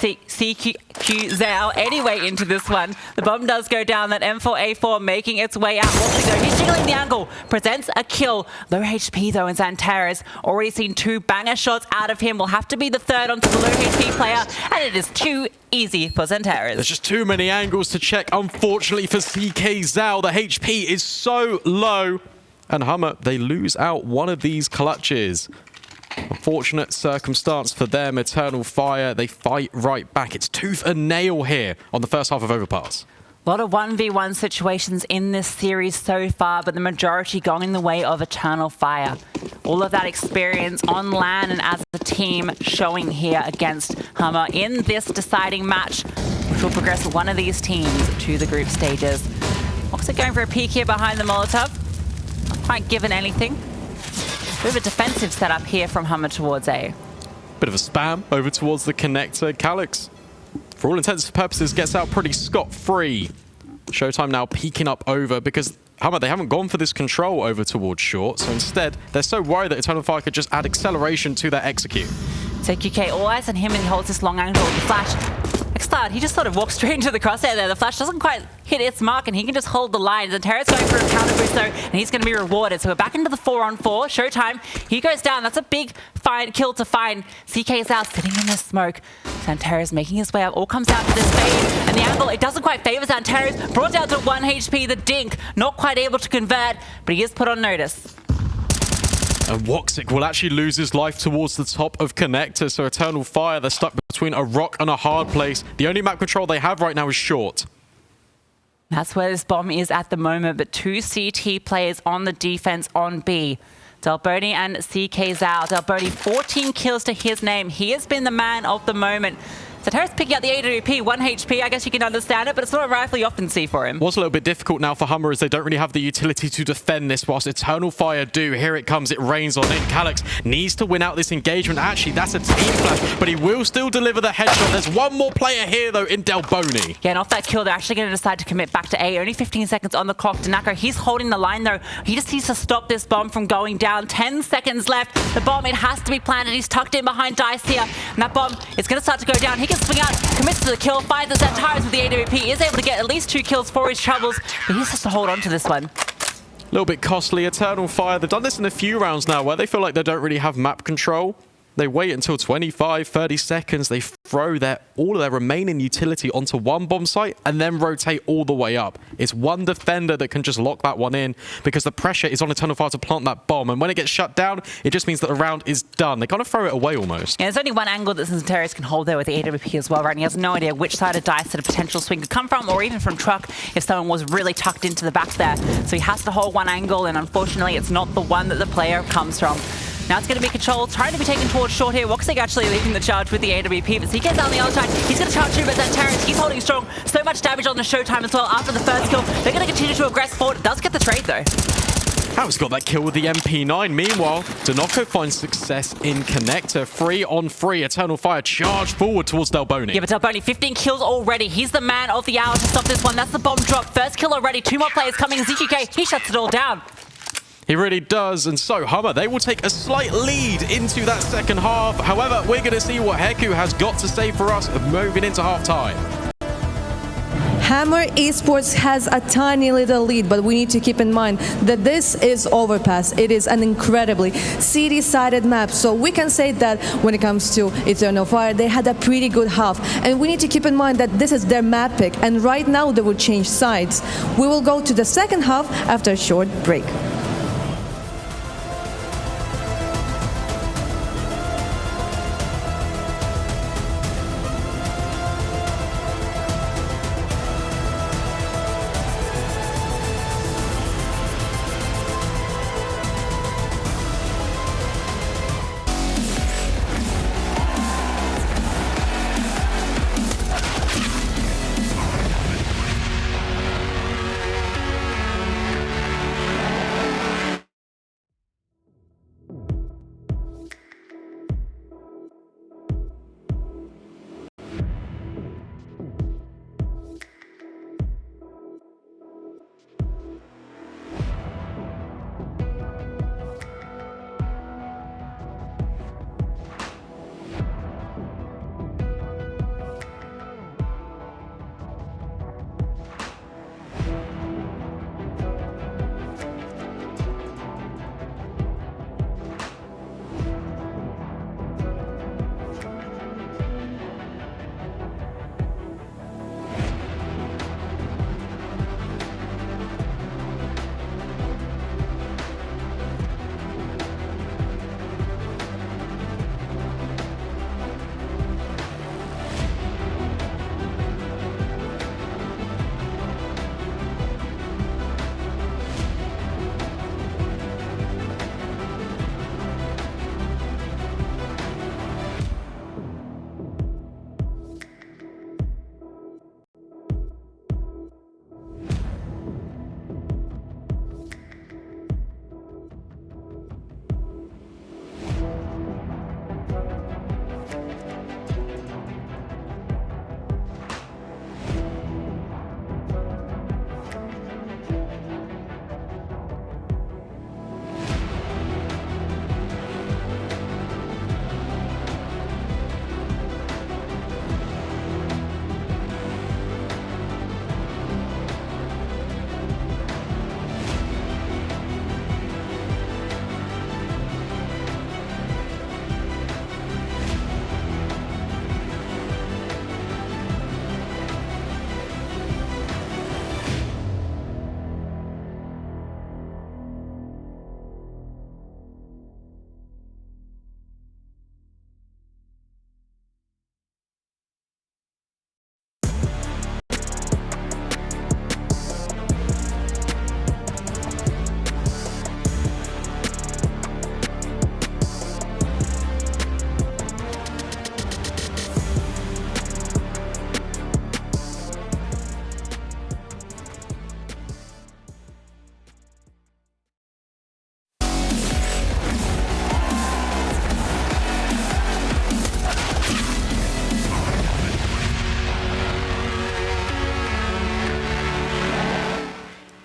Speaker 1: ckzao anyway into this one. The bomb does go down. That M4A4 making its way out. woxic though, he's jiggling the angle. Presents a kill. Low HP though in XANTARES. Already seen 2 banger shots out of him. Will have to be the third onto the low HP player. And it is too easy for XANTARES.
Speaker 2: There's just too many angles to check. Unfortunately for ckzao, the HP is so low. And HUMMER, they lose out one of these clutches. Unfortunate circumstance for them. Eternal Fire, they fight right back. It's tooth and nail here on the first half of Overpass.
Speaker 1: A lot of 1v1 situations in this series so far, but the majority going the way of Eternal Fire. All of that experience on LAN and as a team showing here against HUMMER in this deciding match, which will progress one of these teams to the group stages. woxic going for a peek here behind the Molotov. Not quite given anything. Bit of a defensive setup here from HUMMER towards A.
Speaker 2: Bit of a spam over towards the connector. ckzao, for all intents and purposes, gets out pretty scot-free. SHOOWTiME now peeking up over because HUMMER, they haven't gone for this control over towards short, so instead, they're so worried that Eternal Fire could just add acceleration to their execute.
Speaker 1: So QK, all eyes on him, and he holds this long angle with the flash. XANTARES, he just sort of walks straight into the crosshair there. The flash doesn't quite hit its mark, and he can just hold the line. XANTARES going for a counter boost, though, and he's going to be rewarded. So we're back into the 4-on-4. SHOOWTiME, he goes down. That's a big kill to find. ckzao sitting in the smoke. XANTARES making his way up. All comes down to this fade, and the angle, it doesn't quite favor XANTARES. Brought down to 1 HP. The dink, not quite able to convert, but he is put on notice.
Speaker 2: And woxic will actually lose his life towards the top of connector. So Eternal Fire, they're stuck between a rock and a hard place. The only map control they have right now is short.
Speaker 1: That's where this bomb is at the moment, but 2 CT players on the defense on B. delboNi and ckzao. delboNi, 14 kills to his name. He has been the man of the moment. XANTARES picking up the AWP, 1 HP. I guess you can understand it, but it's not a rifle you often see for him.
Speaker 2: What's a little bit difficult now for HUMMER is they don't really have the utility to defend this, whilst Eternal Fire do. Here it comes, it rains on it. Calyx needs to win out this engagement. Actually, that's a team flash, but he will still deliver the headshot. There's one more player here, though, in delboNi.
Speaker 1: Yeah, and off that kill, they're actually going to decide to commit back to A. Only 15 seconds on the clock. danoco, he's holding the line, though. He just needs to stop this bomb from going down. 10 seconds left. The bomb, it has to be planted. He's tucked in behind Dice here, and that bomb is going to start to go down. He can swing out, commits to the kill, finds the XANTARES with the AWP. He is able to get at least 2 kills for his troubles, but he just has to hold on to this one.
Speaker 2: A little bit costly. Eternal Fire, they've done this in a few rounds now where they feel like they don't really have map control. They wait until 25, 30 seconds. They throw all of their remaining utility onto one bomb site and then rotate all the way up. It's one defender that can just lock that one in because the pressure is on Eternal Fire to plant that bomb. And when it gets shut down, it just means that the round is done. They kind of throw it away almost.
Speaker 1: Yeah, there's only one angle that XANTARES can hold there with the AWP as well, right? And he has no idea which side of Dice that a potential swing could come from, or even from Truck if someone was really tucked into the back there. So he has to hold one angle, and unfortunately, it's not the one that the player comes from. Now it's going to be controlled, trying to be taken towards short here. woxic actually leading the charge with the AWP, but he gets on the other side. He's going to charge through, but XANTARES, he's holding strong. So much damage on the SHOOWTiME as well after the first kill. They're going to continue to aggress forward. It does get the trade, though.
Speaker 2: How's got that kill with the MP9. Meanwhile, danoco finds success in connector. 3-on-3. Eternal Fire charged forward towards delboNi.
Speaker 1: Yeah, but delboNi, 15 kills already. He's the man of the hour to stop this one. That's the bomb drop. First kill already. 2 more players coming. ZQK, he shuts it all down.
Speaker 2: He really does, and so HUMMER, they will take a slight lead into that second half. However, we're going to see what Heku has got to say for us moving into half-time.
Speaker 3: HUMMER Esports has a tiny little lead, but we need to keep in mind that this is Overpass. It is an incredibly city-sided map, so we can say that when it comes to Eternal Fire, they had a pretty good half. And we need to keep in mind that this is their map pick, and right now they will change sides. We will go to the second half after a short break.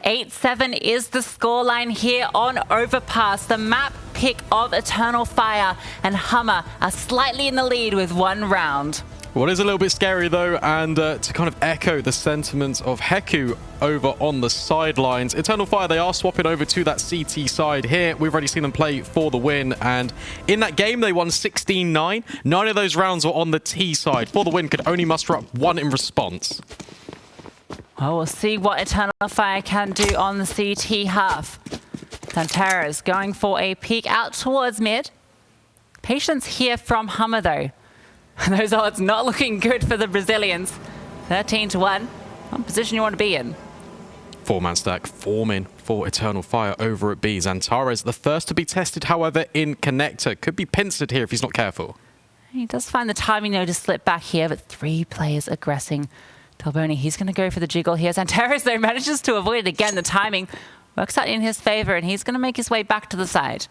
Speaker 1: 8-7 is the scoreline here on Overpass. The map pick of Eternal Fire and HUMMER are slightly in the lead with 1 round.
Speaker 2: What is a little bit scary though, and to kind of echo the sentiments of Heku over on the sidelines, Eternal Fire, they are swapping over to that CT side here. We've already seen them play for the win, and in that game they won 16-9. 9 of those rounds were on the T side. For the win, could only muster up 1 in response.
Speaker 1: Well, we'll see what Eternal Fire can do on the CT half. XANTARES going for a peek out towards mid. Patience here from HUMMER though. Those odds not looking good for the Brazilians. 13-1. What position you want to be in?
Speaker 2: 4-man stack forming for Eternal Fire over at B. XANTARES, the first to be tested, however, in Connector. Could be pincered here if he's not careful.
Speaker 1: He does find the timing though to slip back here, but 3 players aggressing. delboNi, he's going to go for the jiggle here. XANTARES though manages to avoid it again. The timing works out in his favor, and he's going to make his way back to the side.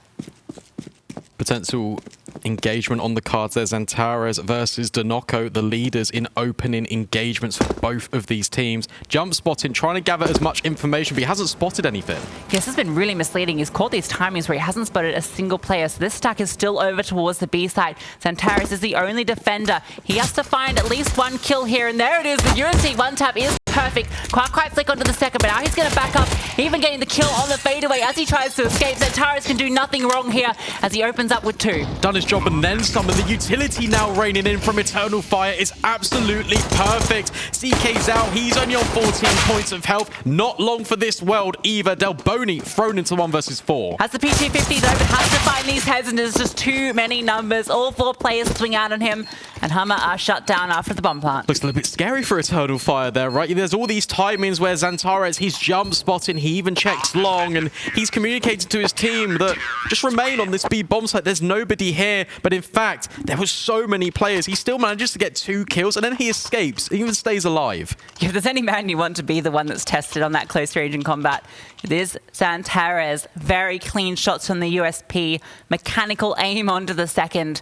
Speaker 2: Potential engagement on the cards there. XANTARES versus danoco, the leaders in opening engagements for both of these teams. Jump spotting, trying to gather as much information, but he hasn't spotted anything.
Speaker 1: Yes, it's been really misleading. He's caught these timings where he hasn't spotted a single player. So this stack is still over towards the B side. XANTARES is the only defender. He has to find at least 1 kill here, and there it is. The UNC 1-tap is perfect. Can't quite flick onto the second, but now he's going to back up, even getting the kill on the fadeaway as he tries to escape. XANTARES can do nothing wrong here as he opens up with 2.
Speaker 2: Done his job and then some, and the utility now raining in from Eternal Fire is absolutely perfect. ckzao, he's only on 14 points of health. Not long for this world either. delboNi thrown into 1 versus 4.
Speaker 1: As the P250's open, has to find these heads, and there's just too many numbers. All 4 players swing out on him, and HUMMER are shut down after the bomb plant.
Speaker 2: Looks a little bit scary for Eternal Fire there, right? There's all these timings where XANTARES, he's jump spotting, he even checks long, and he's communicated to his team that just remain on this B bomb site. There's nobody here, but in fact, there were so many players. He still manages to get 2 kills, and then he escapes. He even stays alive.
Speaker 1: If there's any man you want to be the one that's tested on that close range in combat, it is XANTARES. Very clean shots from the USP, mechanical aim onto the second.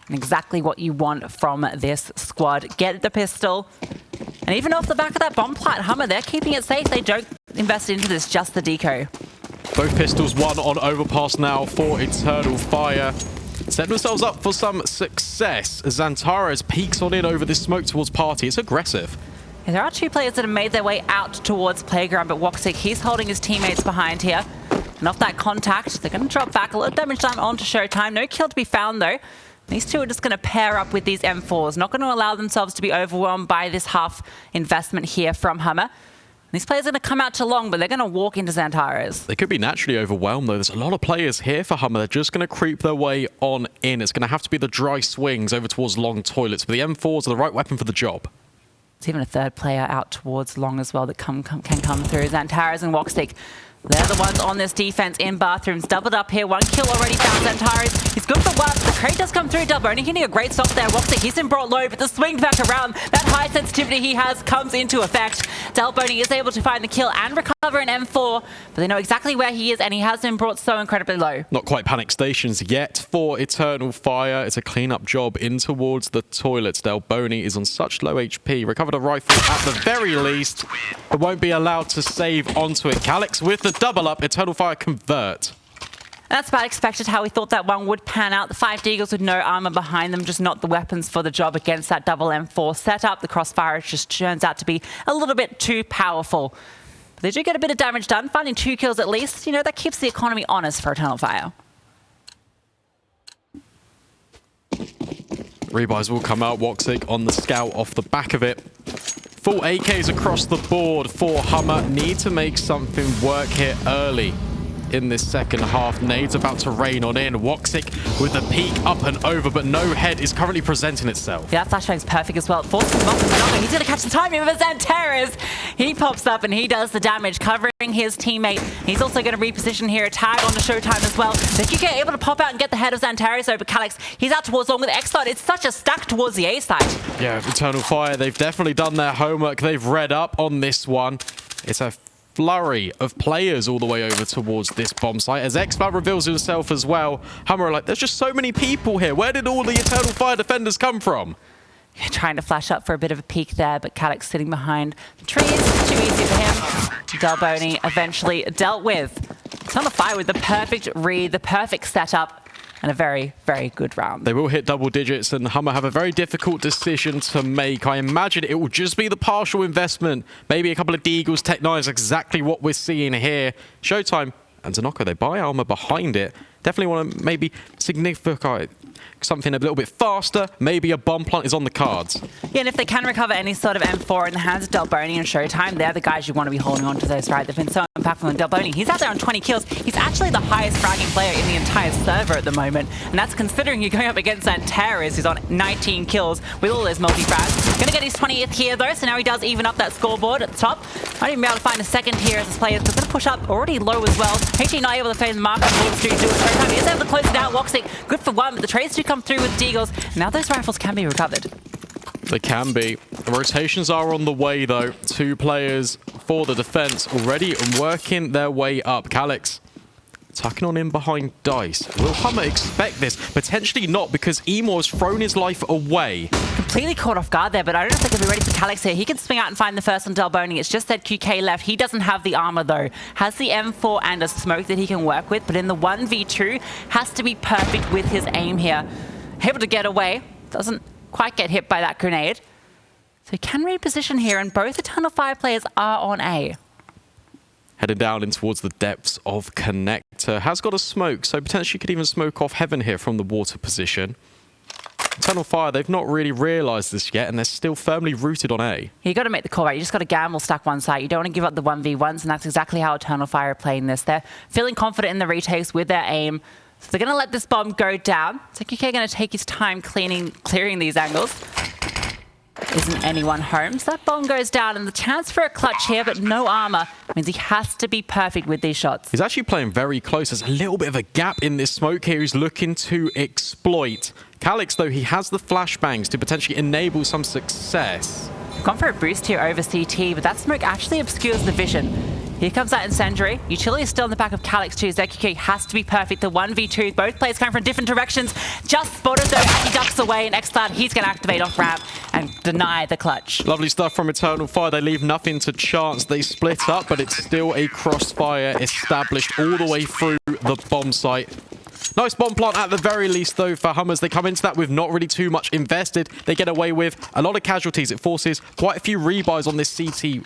Speaker 1: And exactly what you want from this squad. Get the pistol. And even off the back of that bomb plant, HUMMER, they're keeping it safe. They don't invest into this, just the deco.
Speaker 2: Both pistols, 1 on Overpass now for Eternal Fire. Set themselves up for some success as XANTARES peeks on in over this smoke towards Party. It's aggressive.
Speaker 1: Yeah, there are 2 players that have made their way out towards Playground, but woxic, he's holding his teammates behind here. And off that contact, they're going to drop back. A lot of damage done onto SHOOWTiME. No kill to be found, though. These 2 are just going to pair up with these M4s, not going to allow themselves to be overwhelmed by this half investment here from HUMMER. These players are going to come out to long, but they're going to walk into XANTARES.
Speaker 2: They could be naturally overwhelmed, though. There's a lot of players here for HUMMER. They're just going to creep their way on in. It's going to have to be the dry swings over towards long toilets, but the M4s are the right weapon for the job.
Speaker 1: There's even a 3rd player out towards long as well that can come through. XANTARES and woxic, they're the ones on this defense in bathrooms. Doubled up here. 1 kill already found. XANTARES, he's good for work. The crate does come through. delboNi getting a great stop there. woxic, he's been brought low, but the swing back around, that high sensitivity he has comes into effect. delboNi is able to find the kill and recover an M4, but they know exactly where he is, and he has been brought so incredibly low.
Speaker 2: Not quite panic stations yet for Eternal Fire. It's a clean-up job in towards the toilets. delboNi is on such low HP. Recovered a rifle at the very least, but won't be allowed to save onto it. ckzao with the double up. Eternal Fire convert.
Speaker 1: That's about expected how we thought that one would pan out. The 5 Deagles with no armor behind them, just not the weapons for the job against that double M4 setup. The crossfire just turns out to be a little bit too powerful. But they do get a bit of damage done, finding 2 kills at least. You know, that keeps the economy honest for Eternal Fire.
Speaker 2: Rebuys will come out. woxic on the scout off the back of it. Full AKs across the board for HUMMER. Need to make something work here early in this second half. Nades about to rain on in. woxic with a peek up and over, but no head is currently presenting itself.
Speaker 1: Yeah, that flashbang's perfect as well. Forces him off the danoco. He's going to catch the timing with XANTARES. He pops up and he does the damage, covering his teammate. He's also going to reposition here, a tag onto SHOOWTiME as well. They are able to pop out and get the head of XANTARES over ckzao. He's out towards long with X-Dot. It's such a stack towards the A side.
Speaker 2: Yeah, Eternal Fire, they've definitely done their homework. They've read up on this one. It's a flurry of players all the way over towards this bomb site as ckzao reveals himself as well. HUMMER are like, there's just so many people here. Where did all the Eternal Fire defenders come from?
Speaker 1: Yeah, trying to flash up for a bit of a peek there, but ckzao sitting behind the trees. Too easy for him. delboNi eventually dealt with. Eternal Fire with the perfect read, the perfect setup, and a very, very good round.
Speaker 2: They will hit double digits, and HUMMER have a very difficult decision to make. I imagine it will just be the partial investment. Maybe a couple of Deagles, Tech9s, exactly what we're seeing here. SHOOWTiME and danoco, they buy armor behind it. Definitely want to maybe significant something a little bit faster. Maybe a bomb plant is on the cards.
Speaker 1: Yeah, and if they can recover any sort of M4 in the hands of delboNi and SHOOWTiME, they're the guys you want to be holding on to those, right? They've been so impactful. And delboNi, he's out there on 20 kills. He's actually the highest fragging player in the entire server at the moment. And that's considering you're going up against XANTARES, who's on 19 kills with all those multi-frags. Going to get his 20th here, though, so now he does even up that scoreboard at the top. Might even be able to find a second here as his players, but going to push up already low as well. HG not able to phase the mark. SHOOWTiME is able to close it out. woxic, good for one, but the trades do come through with Deagles. Now those rifles can be recovered.
Speaker 2: They can be. The rotations are on the way, though. 2 players for the defense already working their way up. ckzao tucking on in behind Dice. Will HUMMER expect this? Potentially not, because imoRR has thrown his life away.
Speaker 1: Completely caught off guard there, but I don't know if they're going to be ready for ckzao here. He can swing out and find the first on delboNi. It's just that QK left. He doesn't have the armor, though. Has the M4 and a smoke that he can work with, but in the 1v2, has to be perfect with his aim here. Able to get away. Doesn't quite get hit by that grenade. So he can reposition here, and both Eternal Fire players are on A.
Speaker 2: Heading down in towards the depths of Connector. Has got a smoke, so potentially could even smoke off Heaven here from the water position. Eternal Fire, they've not really realised this yet, and they're still firmly rooted on A.
Speaker 1: You got to make the call, right? You just got to gamble, stack one side. You don't want to give up the 1v1s, and that's exactly how Eternal Fire are playing this. They're feeling confident in the retakes with their aim. So they're going to let this bomb go down. So QK going to take his time clearing these angles. Isn't anyone home? So that bomb goes down, and the chance for a clutch here, but no armor, means he has to be perfect with these shots.
Speaker 2: He's actually playing very close. There's a little bit of a gap in this smoke here he's looking to exploit. ckzao, though, he has the flashbangs to potentially enable some success.
Speaker 1: Gone for a boost here over CT, but that smoke actually obscures the vision. Here comes that incendiary. Utility is still in the back of ckzao too. ZQK has to be perfect. The 1v2, both players coming from different directions. Just spotted though, and he ducks away. And XANTARES, he's going to activate off ramp and deny the clutch.
Speaker 2: Lovely stuff from Eternal Fire. They leave nothing to chance. They split up, but it's still a crossfire established all the way through the bomb site. Nice bomb plant at the very least, though, for HUMMERs. They come into that with not really too much invested. They get away with a lot of casualties. It forces quite a few rebuys on this CT.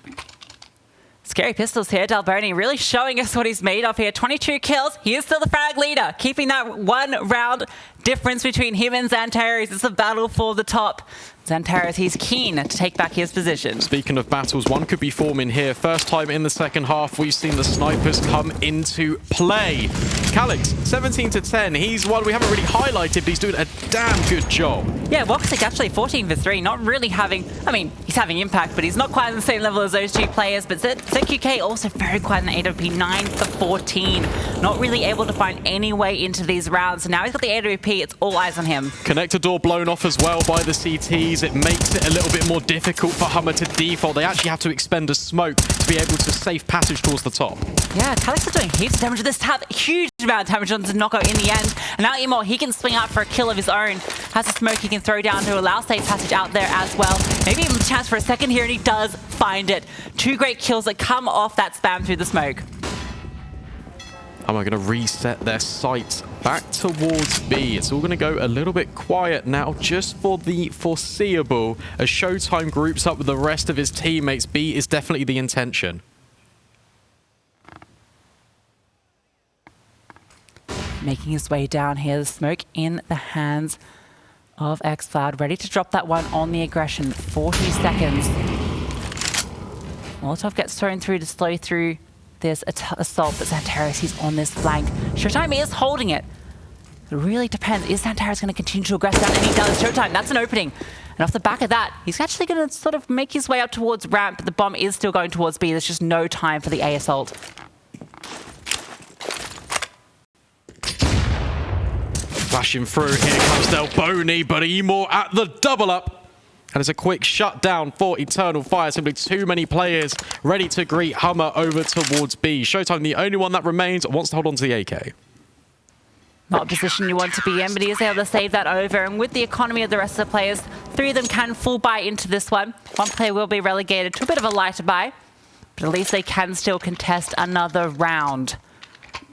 Speaker 1: Scary pistols here. delboNi really showing us what he's made of here. 22 kills. He is still the frag leader, keeping that 1 round difference between him and XANTARES. It's a battle for the top. XANTARES, he's keen to take back his position.
Speaker 2: Speaking of battles, one could be forming here. First time in the second half, we've seen the snipers come into play. ckzao, 17 to 10. He's one we haven't really highlighted, but he's doing a damn good job.
Speaker 1: Yeah, woxic actually 14 for 3. Not really having, I mean, he's having impact, but he's not quite on the same level as those 2 players. But ZQK also very quiet in the AWP, 9 for 14. Not really able to find any way into these rounds. So now he's got the AWP. It's all eyes on him.
Speaker 2: Connector door blown off as well by the CTs. It makes it a little bit more difficult for HUMMER to default. They actually have to expend a smoke to be able to safe passage towards the top.
Speaker 1: Yeah, ckzao doing heaps of damage with this tab. Huge amount of damage on danoco in the end. And now imoRR, he can swing out for a kill of his own. Has a smoke he can throw down to allow safe passage out there as well. Maybe even a chance for a second here, and he does find it. 2 great kills that come off that spam through the smoke.
Speaker 2: HUMMER going to reset their sights back towards B. It's all going to go a little bit quiet now, just for the foreseeable. As SHOOWTiME groups up with the rest of his teammates, B is definitely the intention.
Speaker 1: Making his way down here, the smoke in the hands of XCloud, ready to drop that one on the aggression. 40 seconds. Molotov gets thrown through to slow through this assault, but XANTARES, he's on this flank. SHOOWTiME is holding it. It really depends. Is XANTARES going to continue to aggress down? And he does. SHOOWTiME, that's an opening. And off the back of that, he's actually going to sort of make his way up towards ramp, but the bomb is still going towards B. There's just no time for the A assault.
Speaker 2: Flashing through, here comes delboNi, but imoRR at the double up. And it's a quick shutdown for Eternal Fire. Simply too many players ready to greet HUMMER over towards B. SHOOWTiME, the only one that remains, wants to hold on to the AK.
Speaker 1: Not a position you want to be in, but he is able to save that over. And with the economy of the rest of the players, 3 of them can full buy into this one. 1 player will be relegated to a bit of a lighter buy. but at least they can still contest another round.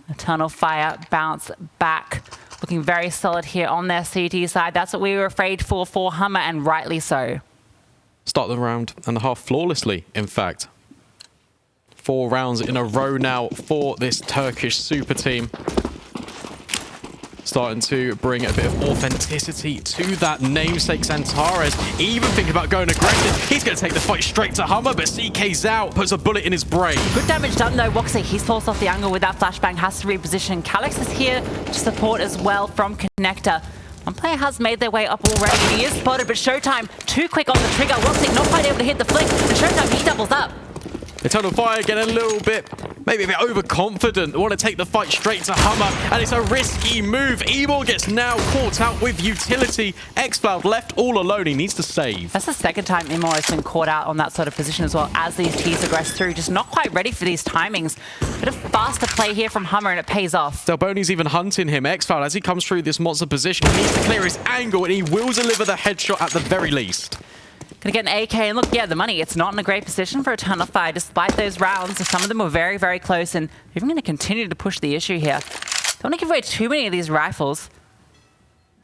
Speaker 1: Eternal Fire bounce back, looking very solid here on their CT side. That's what we were afraid for HUMMER, and rightly so.
Speaker 2: Start the round and a half flawlessly, in fact. 4 rounds in a row now for this Turkish super team. Starting to bring a bit of authenticity to that namesake XANTARES. Even thinking about going aggressive. He's going to take the fight straight to HUMMER, but ckzao puts a bullet in his brain.
Speaker 1: Good damage done though. woxic, he's forced off the angle with that flashbang, has to reposition. Calyx is here to support as well from Connector. One player has made their way up already, and he is spotted, but SHOOWTiME too quick on the trigger. woxic not quite able to hit the flick, and SHOOWTiME, he doubles up.
Speaker 2: Eternal Fire getting a little bit, maybe a bit overconfident. Want to take the fight straight to HUMMER, and it's a risky move. imoRR gets now caught out with utility. xCloud left all alone. He needs to save.
Speaker 1: That's the second time imoRR has been caught out on that sort of position as well as these T's progress through. Just not quite ready for these timings. Bit of faster play here from HUMMER, and it pays off.
Speaker 2: delboNi's even hunting him. xCloud, as he comes through this monster position, he needs to clear his angle, and he will deliver the headshot at the very least.
Speaker 1: Gonna get an AK, and look, yeah, the money, it's not in a great position for Eternal Fire, despite those rounds. Some of them were very, very close, and they're even gonna continue to push the issue here. Don't wanna give away too many of these rifles,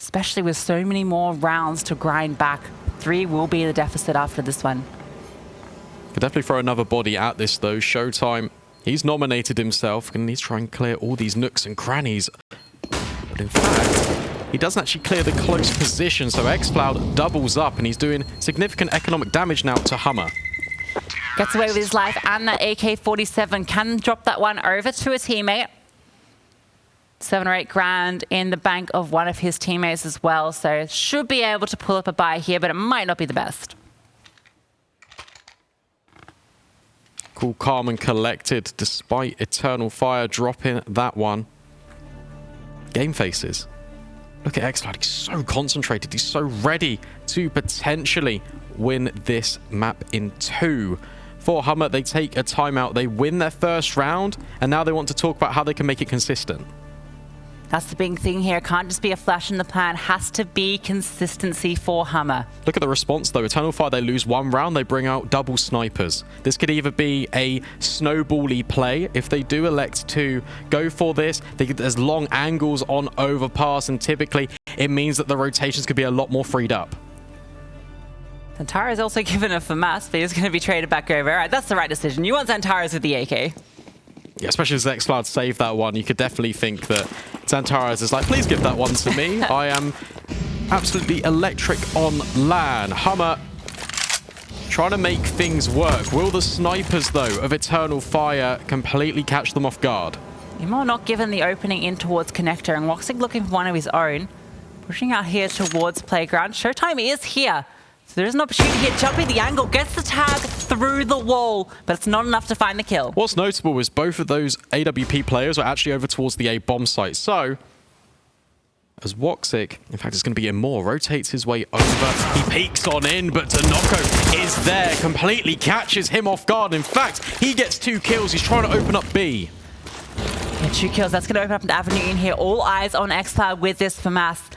Speaker 1: especially with so many more rounds to grind back. 3 will be the deficit after this one.
Speaker 2: Could definitely throw another body at this, though. SHOOWTiME, he's nominated himself, and he's trying to clear all these nooks and crannies. But in fact, he doesn't actually clear the close position, so xCloud doubles up, and he's doing significant economic damage now to HUMMER.
Speaker 1: Gets away with his life, and that AK-47 can drop that one over to a teammate. 7 or 8 grand in the bank of one of his teammates as well, so should be able to pull up a buy here, but it might not be the best.
Speaker 2: Cool, calm, and collected, despite Eternal Fire dropping that one. Game faces. Look at xCloud, he's so concentrated, he's so ready to potentially win this map in 2. For HUMMER, they take a timeout, they win their first round, and now they want to talk about how they can make it consistent.
Speaker 1: That's the big thing here. Can't just be a flash in the pan. Has to be consistency for HUMMER.
Speaker 2: Look at the response, though. Eternal Fire, they lose 1 round. They bring out double snipers. This could either be a snowball-y play. If they do elect to go for this, there's long angles on Overpass, and typically it means that the rotations could be a lot more freed up.
Speaker 1: XANTARES is also given a FAMAS, but he's going to be traded back over. All right, that's the right decision. You want XANTARES with the AK.
Speaker 2: Yeah, especially as xCloud saved that one, you could definitely think that XANTARES is like, please give that one to me. I am absolutely electric on LAN. HUMMER trying to make things work. Will the snipers, though, of Eternal Fire completely catch them off guard?
Speaker 1: imoRR not given the opening in towards Connector, and woxic looking for one of his own. Pushing out here towards Playground. SHOOWTiME is here. So there's an opportunity here. Jumping the angle, gets the tag through the wall, but it's not enough to find the kill.
Speaker 2: What's notable is both of those AWP players are actually over towards the A bomb site. So, as woxic, in fact, it's going to be imoRR, rotates his way over. He peeks on in, but danoco is there, completely catches him off guard. In fact, he gets 2 kills. He's trying to open up B.
Speaker 1: Yeah, 2 kills. That's going to open up an avenue in here. All eyes on xCloud with this FAMAS.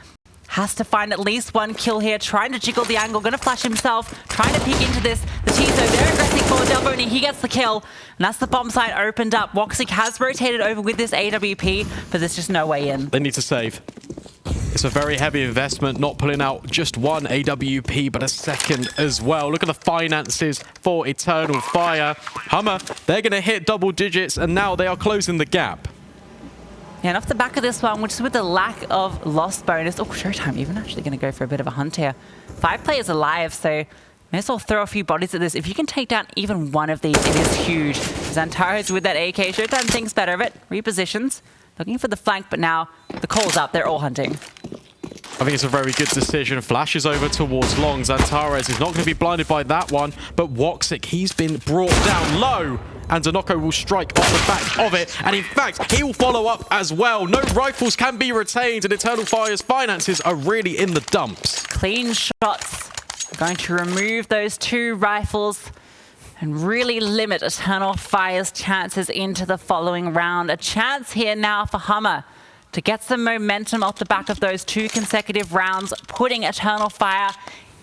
Speaker 1: Has to find at least 1 kill here, trying to jiggle the angle, going to flash himself, trying to peek into this. The ckzao, they're aggressive for delboNi, he gets the kill, and that's the bomb site opened up. woxic has rotated over with this AWP, but there's just no way in.
Speaker 2: They need to save. It's a very heavy investment, not pulling out just 1 AWP, but a second as well. Look at the finances for Eternal Fire. HUMMER, they're going to hit double digits, and now they are closing the gap.
Speaker 1: Yeah, and off the back of this one, which is with the lack of loss bonus. Oh, SHOOWTiME even actually going to go for a bit of a hunt here. 5 players alive, so may as well throw a few bodies at this. If you can take down even one of these, it is huge. XANTARES with that AK. SHOOWTiME thinks better of it. Repositions. Looking for the flank, but now the call's up. They're all hunting.
Speaker 2: I think it's a very good decision. Flashes over towards long. XANTARES is not going to be blinded by that one, but woxic, he's been brought down low. And danoco will strike off the back of it. And in fact, he will follow up as well. No rifles can be retained, and Eternal Fire's finances are really in the dumps.
Speaker 1: Clean shots. Going to remove those 2 rifles and really limit Eternal Fire's chances into the following round. A chance here now for HUMMER to get some momentum off the back of those 2 consecutive rounds, putting Eternal Fire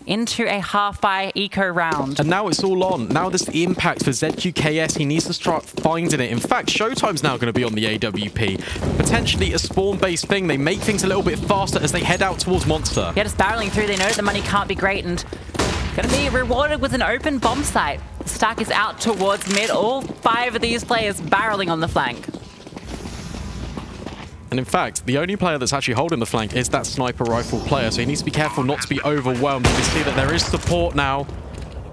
Speaker 1: into a half-fire eco round.
Speaker 2: And now it's all on. Now there's the impact for ZQKS. He needs to start finding it. In fact, SHOOWTiME's now going to be on the AWP. Potentially a spawn-based thing. They make things a little bit faster as they head out towards Monster.
Speaker 1: Yeah, just barreling through. They know the money can't be great and going to be rewarded with an open bomb site. The stack is out towards mid. All 5 of these players barreling on the flank.
Speaker 2: And in fact, the only player that's actually holding the flank is that sniper rifle player, so he needs to be careful not to be overwhelmed. You can see that there is support now.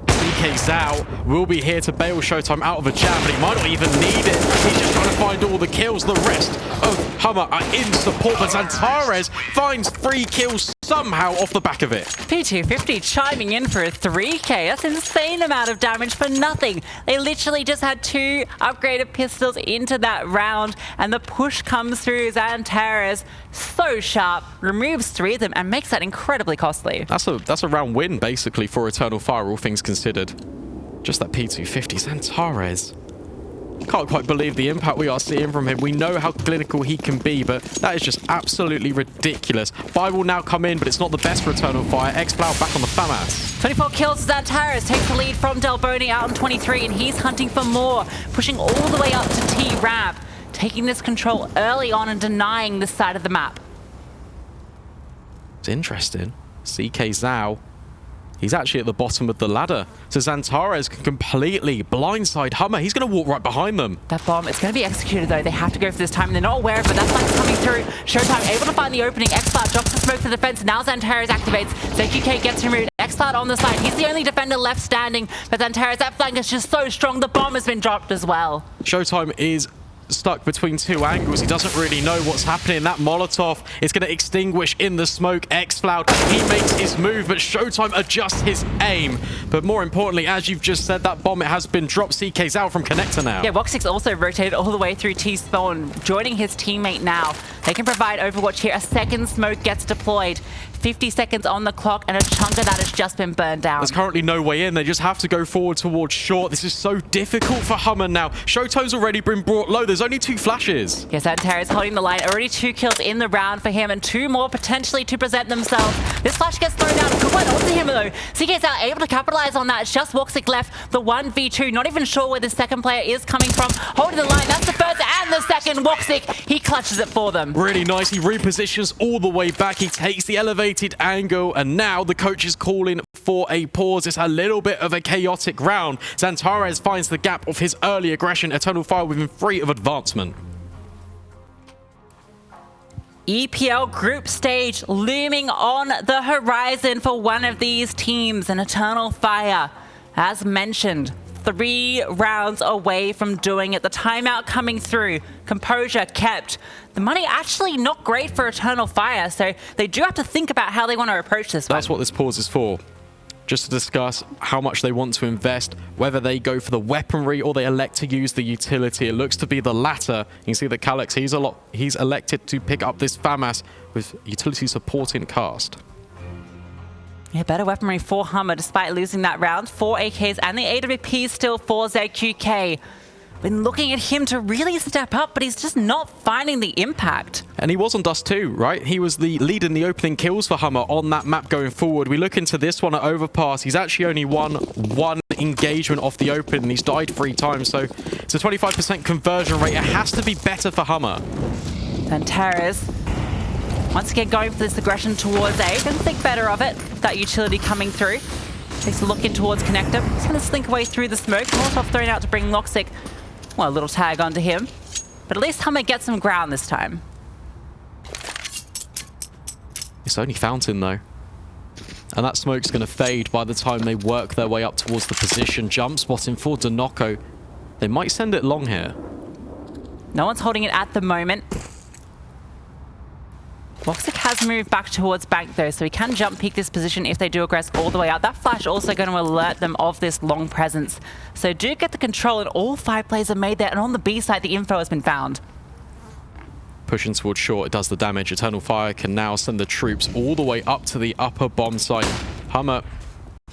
Speaker 2: ckzao will be here to bail SHOOWTiME out of a jam, but he might not even need it. He's just trying to find all the kills. The rest of HUMMER are in support, but XANTARES finds 3 kills somehow off the back of it.
Speaker 1: P250 chiming in for a 3k. That's an insane amount of damage for nothing. They literally just had 2 upgraded pistols into that round, and the push comes through. XANTARES so sharp, removes 3 of them, and makes that incredibly costly.
Speaker 2: That's a round win, basically, for Eternal Fire, all things considered. Just that P250. XANTARES. Can't quite believe the impact we are seeing from him. We know how clinical he can be, but that is just absolutely ridiculous. 5 will now come in, but it's not the best for Eternal Fire. xFlow back on the FAMAS.
Speaker 1: 24 kills. XANTARES takes the lead from delboNi out on 23, and he's hunting for more, pushing all the way up to T-Ramp, taking this control early on and denying this side of the map.
Speaker 2: It's interesting. ckzao. He's actually at the bottom of the ladder. So XANTARES can completely blindside HUMMER. He's going to walk right behind them.
Speaker 1: That bomb, it's going to be executed though. They have to go for this time, and they're not aware of it. That flank's coming through. SHOOWTiME able to find the opening. xCloud drops the smoke to the defense. Now XANTARES activates. ZQK gets removed. xCloud on the side. He's the only defender left standing. But XANTARES, that flank is just so strong. The bomb has been dropped as well.
Speaker 2: SHOOWTiME is stuck between 2 angles. He doesn't really know what's happening. That Molotov is going to extinguish in the smoke. xFlow, he makes his move, but SHOOWTiME adjusts his aim. But more importantly, as you've just said, that bomb, it has been dropped. ckzao from Connector now.
Speaker 1: Yeah, woxic also rotated all the way through T-Spawn, joining his teammate now. They can provide Overwatch here. A second smoke gets deployed. 50 seconds on the clock, and a chunk of that has just been burned down.
Speaker 2: There's currently no way in. They just have to go forward towards short. This is so difficult for HUMMER now. SHOOWTiME's already been brought low. There's only 2 flashes.
Speaker 1: Yes, XANTARES holding the line. Already 2 kills in the round for him, and 2 more potentially to present themselves. This flash gets thrown out. Good one onto him though. ckzao able to capitalize on that. It's just woxic left. The 1v2. Not even sure where the second player is coming from. Holding the line. That's the first and the second. woxic, he clutches it for them.
Speaker 2: Really nice. He repositions all the way back. He takes the elevated angle, and now the coach is calling for a pause. It's a little bit of a chaotic round. XANTARES finds the gap of his early aggression. Eternal Fire within 3 of advancement.
Speaker 1: EPL group stage looming on the horizon for one of these teams, and Eternal Fire, as mentioned, 3 rounds away from doing it. The timeout coming through. Composure kept. The money actually not great for Eternal Fire, so they do have to think about how they want to approach this one.
Speaker 2: That's what this pause is for. Just to discuss how much they want to invest, whether they go for the weaponry or they elect to use the utility. It looks to be the latter. You can see that Calyx, he's elected to pick up this FAMAS with utility supporting cast.
Speaker 1: Yeah, better weaponry for HUMMER despite losing that round. 4 AKs and the AWP still for ZQK. Been looking at him to really step up, but he's just not finding the impact.
Speaker 2: And he was on Dust 2, right? He was the lead in the opening kills for HUMMER on that map going forward. We look into this one at Overpass. He's actually only won 1 engagement off the open, and he's died 3 times. So it's a 25% conversion rate. It has to be better for HUMMER.
Speaker 1: XANTARES once again going for this aggression towards A. Doesn't think better of it. That utility coming through. Takes a look in towards Connector. He's going to slink away through the smoke. Molotov thrown out to bring woxic. Well, a little tag onto him. But at least HUMMER gets some ground this time.
Speaker 2: It's only Fountain, though. And that smoke's going to fade by the time they work their way up towards the position. Jump spotting for danoco. They might send it long here.
Speaker 1: No one's holding it at the moment. woxic has moved back towards Bank though, so he can jump peek this position if they do aggress all the way out. That flash also going to alert them of this long presence. So do get the control, and all 5 plays are made there, and on the B side the info has been found.
Speaker 2: Pushing towards short, it does the damage. Eternal Fire can now send the troops all the way up to the upper bomb site. HUMMER,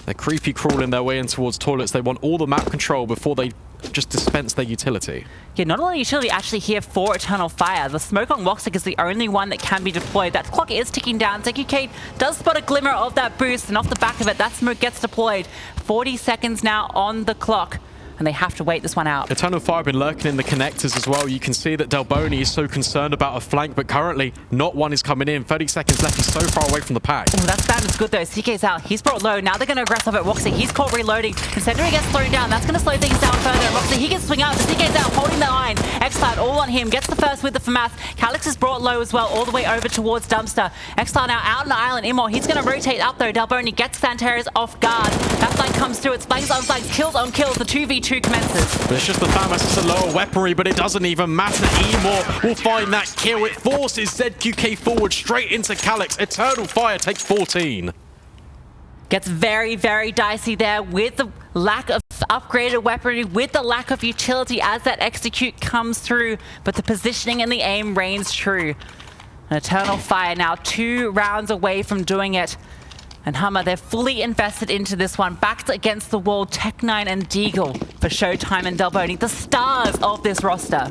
Speaker 2: they're creepy crawling their way in towards toilets. They want all the map control before they just dispense their utility.
Speaker 1: Yeah, not only utility actually here for Eternal Fire. The smoke on woxic is the only one that can be deployed. That clock is ticking down. ckzao does spot a glimmer of that boost, and off the back of it, that smoke gets deployed. 40 seconds now on the clock, and they have to wait this one out.
Speaker 2: Eternal Fire have been lurking in the connectors as well. You can see that delboNi is so concerned about a flank, but currently not one is coming in. 30 seconds left. He's so far away from the pack.
Speaker 1: Oh, that stand is good though. ckzao, he's brought low. Now they're going to aggress up at woxic. He's caught reloading. Incendiary gets thrown down. That's going to slow things down further. woxic, he can swing out. The ckzao holding the line. XCloud all on him. Gets the first with the FAMAS. Calyx is brought low as well, all the way over towards Dumpster. XCloud now out on the island. imoRR, he's going to rotate up though. delboNi gets XANTARES off guard. That flank comes through. It's flanks on flanks, kills on kills. The 2v2 commences.
Speaker 2: But it's just the FAMAS. It's a lower weaponry, but it doesn't even matter. imoRR will find that kill. It forces ZQK forward straight into Calyx. Eternal Fire take 14.
Speaker 1: Gets very, very dicey there with the lack of upgraded weaponry, with the lack of utility as that execute comes through. But the positioning and the aim reigns true. And Eternal Fire now 2 rounds away from doing it. And HUMMER, they're fully invested into this one. Backed against the wall, Tech9 and Deagle for SHOOWTiME and delboNi, the stars of this roster.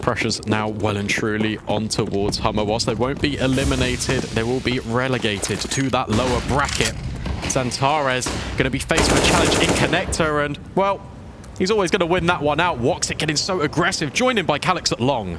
Speaker 2: Pressure's now well and truly on towards HUMMER. Whilst they won't be eliminated, they will be relegated to that lower bracket. XANTARES going to be faced with a challenge in connector, and, well, he's always going to win that one out. woxic getting so aggressive, joined in by Calyx at long.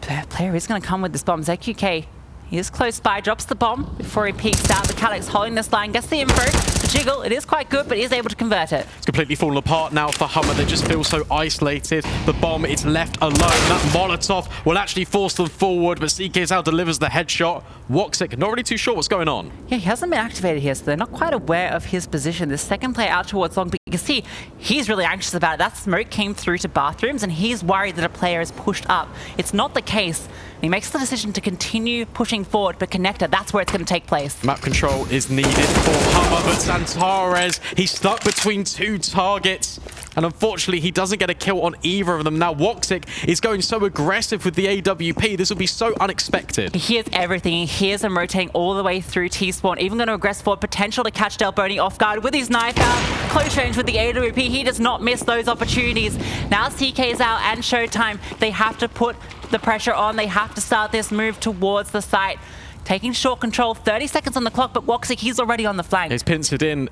Speaker 1: Player is going to come with this bomb. ZQK, he is close by, drops the bomb before he peeks out. The Calyx holding this line, gets the info. The jiggle, it is quite good, but he is able to convert it.
Speaker 2: It's completely fallen apart now for HUMMER. They just feel so isolated. The bomb, it's left alone. That Molotov will actually force them forward, but ckzao delivers the headshot. woxic, not really too sure what's going on.
Speaker 1: Yeah, he hasn't been activated here, so they're not quite aware of his position. The second player out towards long, but you can see he's really anxious about it. That smoke came through to bathrooms, and he's worried that a player is pushed up. It's not the case. He makes the decision to continue pushing forward, but connector, that's where it's going to take place.
Speaker 2: Map control is needed for HUMMER, but XANTARES, he's stuck between 2 targets. And unfortunately, he doesn't get a kill on either of them. Now, woxic is going so aggressive with the AWP. This will be so unexpected.
Speaker 1: He hears everything. He hears them rotating all the way through T-spawn. Even going to aggress forward. Potential to catch delboNi off guard with his knife out. Close range with the AWP. He does not miss those opportunities. Now, ckzao and SHOOWTiME, they have to put the pressure on. They have to start this move towards the site. Taking short control. 30 seconds on the clock, but woxic, he's already on the flank.
Speaker 2: He's pincered in.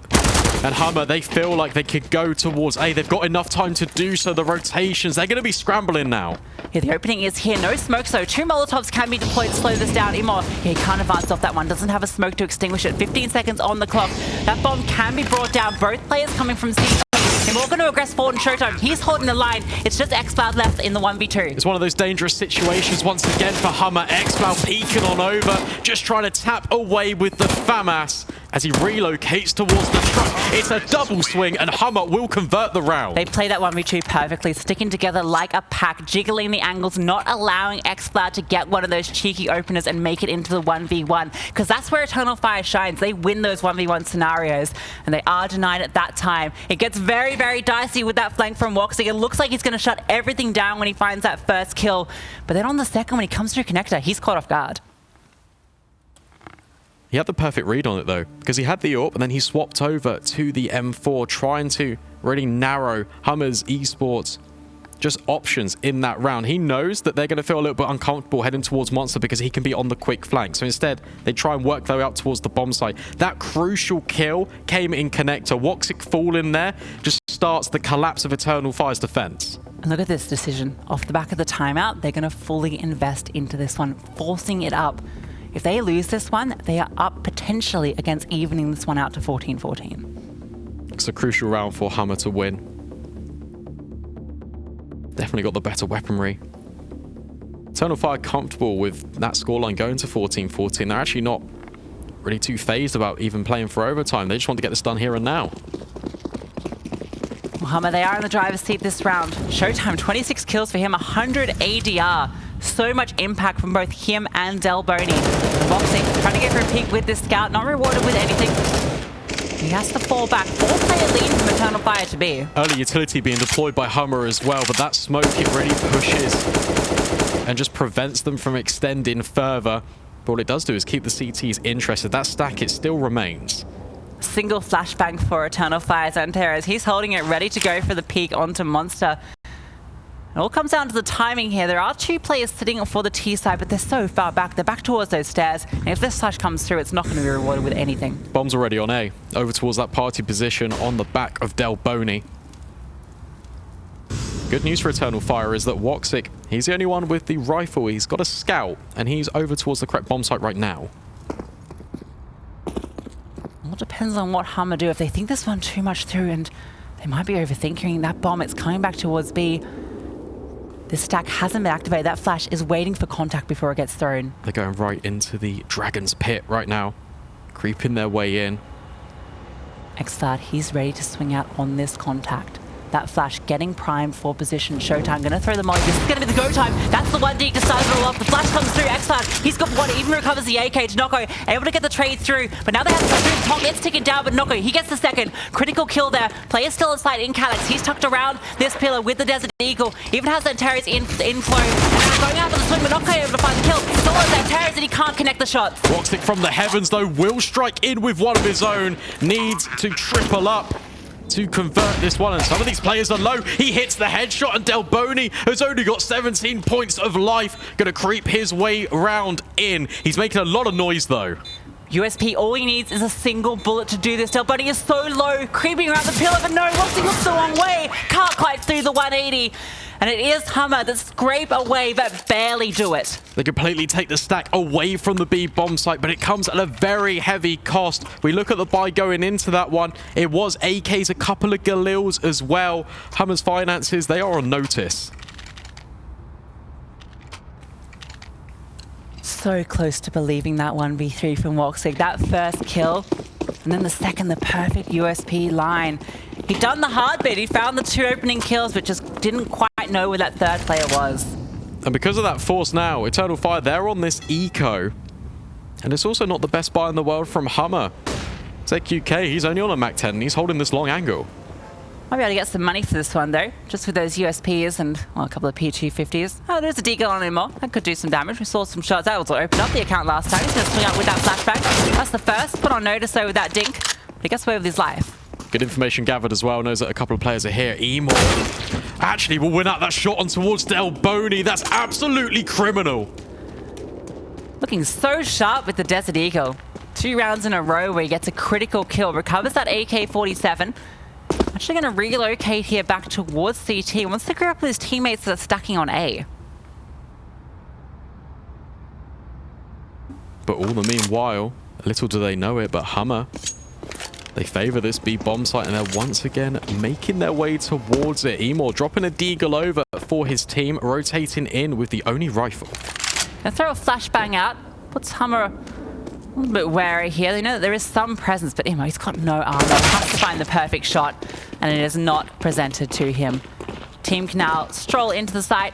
Speaker 2: And HUMMER, they feel like they could go towards A. They've got enough time to do so. The rotations, they're going to be scrambling now.
Speaker 1: Yeah, the opening is here. No smoke, so 2 Molotovs can be deployed to slow this down. imoRR, yeah, he can't advance off that one. Doesn't have a smoke to extinguish it. 15 seconds on the clock. That bomb can be brought down. Both players coming from C. imoRR going to aggress forward and SHOOWTiME. He's holding the line. It's just XCloud left in the 1v2.
Speaker 2: It's one of those dangerous situations once again for HUMMER. XCloud peeking on over, just trying to tap away with the FAMAS as he relocates towards the truck. It's a double swing, and HUMMER will convert the round.
Speaker 1: They play that 1v2 perfectly, sticking together like a pack, jiggling the angles, not allowing XCloud to get one of those cheeky openers and make it into the 1v1, because that's where Eternal Fire shines. They win those 1v1 scenarios, and they are denied at that time. It gets very, very dicey with that flank from woxic. It looks like he's going to shut everything down when he finds that first kill, but then on the second, when he comes through connector, he's caught off guard.
Speaker 2: He had the perfect read on it, though, because he had the AWP, and then he swapped over to the M4, trying to really narrow HUMMER's esports just options in that round. He knows that they're going to feel a little bit uncomfortable heading towards Monster because he can be on the quick flank. So instead, they try and work their way up towards the bomb site. That crucial kill came in connector. woxic fall in there just starts the collapse of Eternal Fire's defense.
Speaker 1: And look at this decision. Off the back of the timeout, they're going to fully invest into this one, forcing it up. If they lose this one, they are up potentially against evening this one out to 14-14.
Speaker 2: It's a crucial round for HUMMER to win. Definitely got the better weaponry. Eternal Fire comfortable with that scoreline going to 14-14. They're actually not really too phased about even playing for overtime. They just want to get this done here and now.
Speaker 1: Well, HUMMER, they are in the driver's seat this round. SHOOWTiME, 26 kills for him, 100 ADR. So much impact from both him and delboNi. woxic trying to get for a peek with this scout, not rewarded with anything. He has to fall back. 4-player lead from Eternal Fire to be.
Speaker 2: Early utility being deployed by HUMMER as well, but that smoke, it really pushes and just prevents them from extending further. But all it does do is keep the CTs interested. That stack, it still remains.
Speaker 1: Single flashbang for Eternal Fire XANTARES. He's holding it ready to go for the peek onto Monster. It all comes down to the timing here. There are two players sitting for the T side, but they're so far back. They're back towards those stairs. And if this flash comes through, it's not going to be rewarded with anything.
Speaker 2: Bomb's already on A. Over towards that party position on the back of delboNi. Good news for Eternal Fire is that woxic, he's the only one with the rifle. He's got a scout, and he's over towards the correct bomb site right now.
Speaker 1: Well, it depends on what HUMMER do. If they think this one too much through, and they might be overthinking that bomb, it's coming back towards B. This stack hasn't been activated. That flash is waiting for contact before it gets thrown.
Speaker 2: They're going right into the Dragon's Pit right now, creeping their way in.
Speaker 1: XANTARES, he's ready to swing out on this contact. That flash getting primed for position. SHOOWTiME going to throw the molly. This is going to be the go time. That's the one deke to start it all off. The flash comes through. XANTARES, he's got one. Even recovers the AK. danoco able to get the trade through. But now they have to go through. Tom gets ticking down, but danoco, he gets the second. Critical kill there. Player still inside in ckzao. He's tucked around this pillar with the Desert Eagle. Even has XANTARES in flow. And going out for the swing, but danoco able to find the kill. Still has XANTARES and he can't connect the shots.
Speaker 2: woxic from the heavens, though, will strike in with one of his own. Needs to triple up to convert this one, and some of these players are low. He hits the headshot, and delboNi has only got 17 points of life. Gonna creep his way round in. He's making a lot of noise, though.
Speaker 1: USP, all he needs is a single bullet to do this. delboNi is so low, creeping around the pillar, but no, woxic looks the wrong way. Can't quite through the 180. And it is HUMMER that scrape away, but barely do it.
Speaker 2: They completely take the stack away from the B bomb site, but it comes at a very heavy cost. We look at the buy going into that one. It was AKs, a couple of Galils as well. HUMMER's finances, they are on notice.
Speaker 1: So close to believing that 1v3 from woxic. That first kill, and then the second, the perfect USP line. He'd done the hard bit. He found the two opening kills, but just didn't quite know where that third player was.
Speaker 2: And because of that force now, Eternal Fire, they're on this eco. And it's also not the best buy in the world from HUMMER. ckzao, he's only on a Mac 10, and he's holding this long angle.
Speaker 1: Might be able to get some money for this one, though. Just with those USPs and, well, a couple of P250s. Oh, there's a deagle on imoRR. That could do some damage. We saw some shots. That was opened up the account last time. He's going to swing out with that flashbang. That's the first. Put on notice, though, with that dink. But he gets away with his life.
Speaker 2: Good information gathered as well. Knows that a couple of players are here. imoRR actually will win out that shot on towards delboNi. That's absolutely criminal.
Speaker 1: Looking so sharp with the Desert Eagle. 2 rounds in a row where he gets a critical kill. Recovers that AK-47. Actually going to relocate here back towards CT. Wants to grab up with his teammates that are stacking on A.
Speaker 2: But all the meanwhile, little do they know it, but HUMMER, they favor this B bomb site, and they're once again making their way towards it. imoRR dropping a deagle over for his team, rotating in with the only rifle.
Speaker 1: Gonna throw a flashbang out. Puts HUMMER a little bit wary here. They know that there is some presence, but imoRR, he's got no armor. Has to find the perfect shot, and it is not presented to him. Team can now stroll into the site.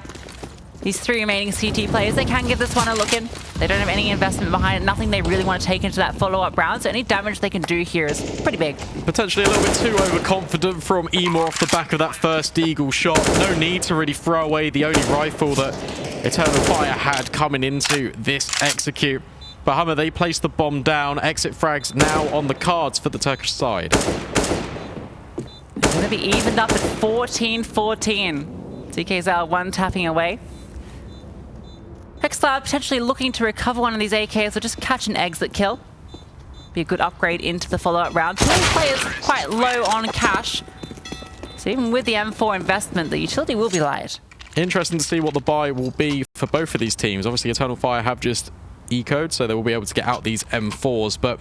Speaker 1: These 3 remaining CT players, they can give this one a look in. They don't have any investment behind it, nothing they really want to take into that follow-up round, so any damage they can do here is pretty big.
Speaker 2: Potentially a little bit too overconfident from imoRR off the back of that first eagle shot. No need to really throw away the only rifle that Eternal Fire had coming into this execute. But HUMMER, they place the bomb down. Exit frags now on the cards for the Turkish side.
Speaker 1: It's going to be evened up at 14-14. ckzao one tapping away. ckzao potentially looking to recover one of these AKs or just catch an exit kill. Be a good upgrade into the follow-up round. 2 players quite low on cash. So even with the M4 investment, the utility will be light.
Speaker 2: Interesting to see what the buy will be for both of these teams. Obviously, Eternal Fire have just ecoed, so they will be able to get out these M4s. But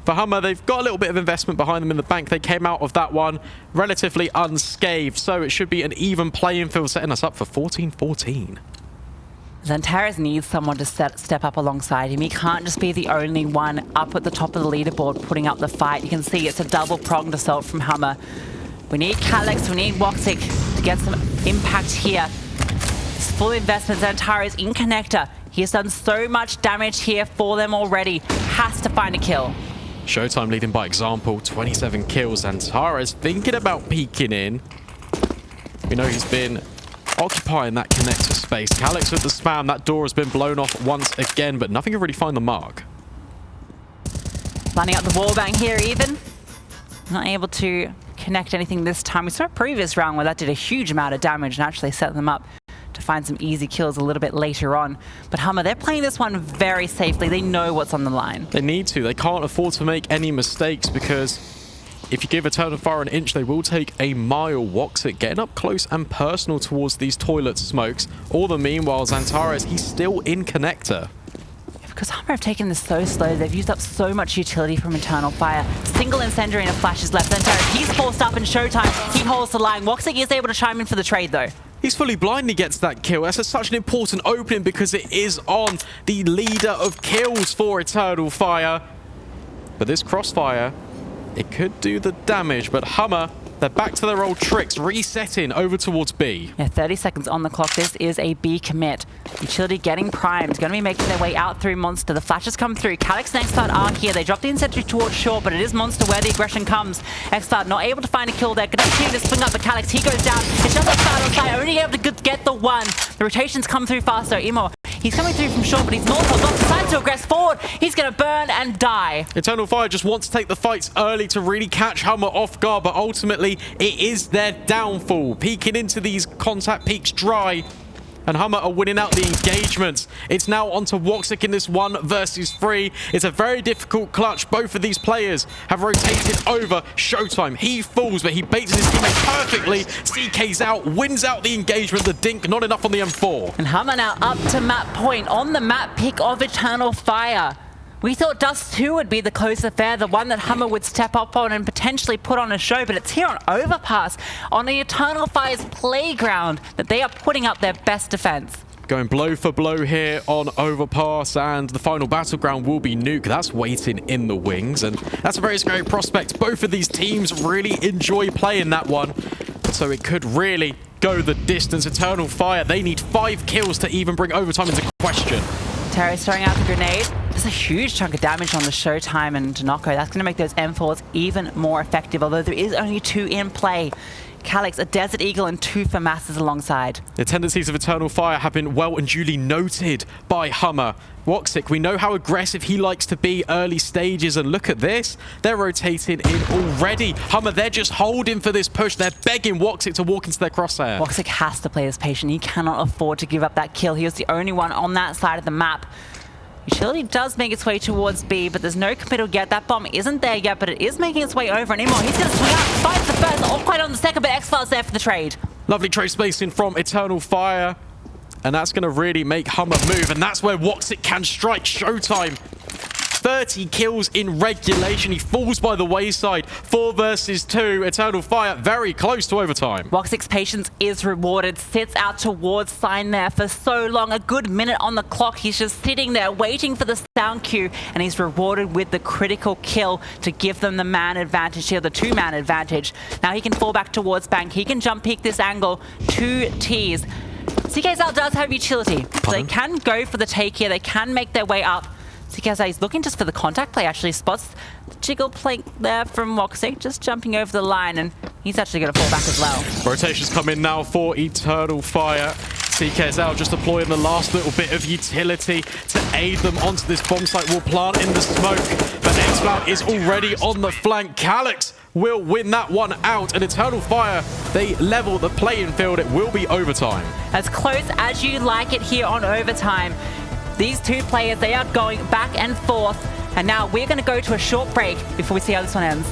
Speaker 2: for HUMMER, they've got a little bit of investment behind them in the bank. They came out of that one relatively unscathed, so it should be an even playing field, setting us up for 14-14.
Speaker 1: XANTARES needs someone to step up alongside him. He can't just be the only one up at the top of the leaderboard putting up the fight. You can see it's a double-pronged assault from HUMMER. We need ckzao, we need woxic to get some impact here. This full investment, XANTARES in connector. He has done so much damage here for them already. Has to find a kill.
Speaker 2: SHOOWTiME leading by example, 27 kills. XANTARES thinking about peeking in. We know he's been occupying that connector space. ckzao with the spam. That door has been blown off once again, but nothing can really find the mark.
Speaker 1: Lining up the wallbang here even. Not able to connect anything this time. We saw a previous round where that did a huge amount of damage and actually set them up to find some easy kills a little bit later on. But HUMMER, they're playing this one very safely. They know what's on the line.
Speaker 2: They need to. They can't afford to make any mistakes because if you give Eternal Fire an inch, they will take a mile. woxic getting up close and personal towards these toilet smokes. All the meanwhile, XANTARES, he's still in connector.
Speaker 1: Because HUMMER have taken this so slow, they've used up so much utility from Eternal Fire. Single incendiary and a flash is left. XANTARES, he's forced up in SHOOWTiME. He holds the line. woxic is able to chime in for the trade though.
Speaker 2: He's fully blind and he gets that kill. That's such an important opening because it is on the leader of kills for Eternal Fire. But this crossfire, it could do the damage, but HUMMER, they're back to their old tricks, resetting over towards B.
Speaker 1: Yeah, 30 seconds on the clock. This is a B commit. Utility getting primed. Going to be making their way out through Monster. The flashes come through. Calyx and XCloud are here. They drop the incendiary towards short, but it is Monster where the aggression comes. XCloud not able to find a kill there. Going to continue to swing up, but Calyx, he goes down. It's just XCloud on side, only able to get the one. The rotations come through faster. imoRR, he's coming through from short, but he's Molotov. Not decides to aggress forward. He's going to burn and die.
Speaker 2: Eternal Fire just wants to take the fights early to really catch HUMMER off guard, but ultimately it is their downfall. Peeking into these contact peaks dry, and HUMMER are winning out the engagements. It's now onto woxic in this 1 versus 3. It's a very difficult clutch. Both of these players have rotated over. SHOOWTiME, he falls, but he baits his teammate perfectly. ckzao wins out the engagement. The dink, not enough on the M4.
Speaker 1: And HUMMER now up to map point on the map pick of Eternal Fire. We thought Dust 2 would be the close affair, the one that HUMMER would step up on and potentially put on a show, but it's here on Overpass, on the Eternal Fire's playground, that they are putting up their best defense.
Speaker 2: Going blow for blow here on Overpass, and the final battleground will be Nuke. That's waiting in the wings, and that's a very scary prospect. Both of these teams really enjoy playing that one, so it could really go the distance. Eternal Fire, they need 5 kills to even bring overtime into question.
Speaker 1: Terry's throwing out the grenade. There's a huge chunk of damage on the SHOOWTiME and danoco. That's going to make those M4s even more effective, although there is only 2 in play. Calyx, a Desert Eagle, and 2 FAMASs alongside.
Speaker 2: The tendencies of Eternal Fire have been well and duly noted by HUMMER. woxic, we know how aggressive he likes to be early stages, and look at this. They're rotating in already. HUMMER, they're just holding for this push. They're begging woxic to walk into their crosshair.
Speaker 1: woxic has to play this patient. He cannot afford to give up that kill. He was the only one on that side of the map. Utility does make its way towards B, but there's no committal yet. That bomb isn't there yet, but it is making its way over. And imoRR, he's going to swing out, fights the first, not quite on the second, but XFile's there for the trade.
Speaker 2: Lovely trade spacing from Eternal Fire. And that's going to really make HUMMER move. And that's where woxic can strike. SHOOWTiME, 30 kills in regulation. He falls by the wayside. 4 versus 2. Eternal Fire very close to overtime.
Speaker 1: woxic's patience is rewarded. Sits out towards sign there for so long. A good minute on the clock. He's just sitting there waiting for the sound cue. And he's rewarded with the critical kill to give them the man advantage here, the 2-man advantage. Now he can fall back towards bank. He can jump peek this angle. 2 Ts. ckzao does have utility. So they can go for the take here. They can make their way up. ckzao is looking just for the contact play, actually. Spots the jiggle plate there from woxic, just jumping over the line, and he's actually going to fall back as well.
Speaker 2: Rotations come in now for Eternal Fire. ckzao just deploying the last little bit of utility to aid them onto this bomb site. Will plant in the smoke, but XCloud is already on the flank. Calyx will win that one out, and Eternal Fire, they level the playing field. It will be overtime.
Speaker 1: As close as you like it here on Overtime. These 2 players, they are going back and forth. And now we're going to go to a short break before we see how this one ends.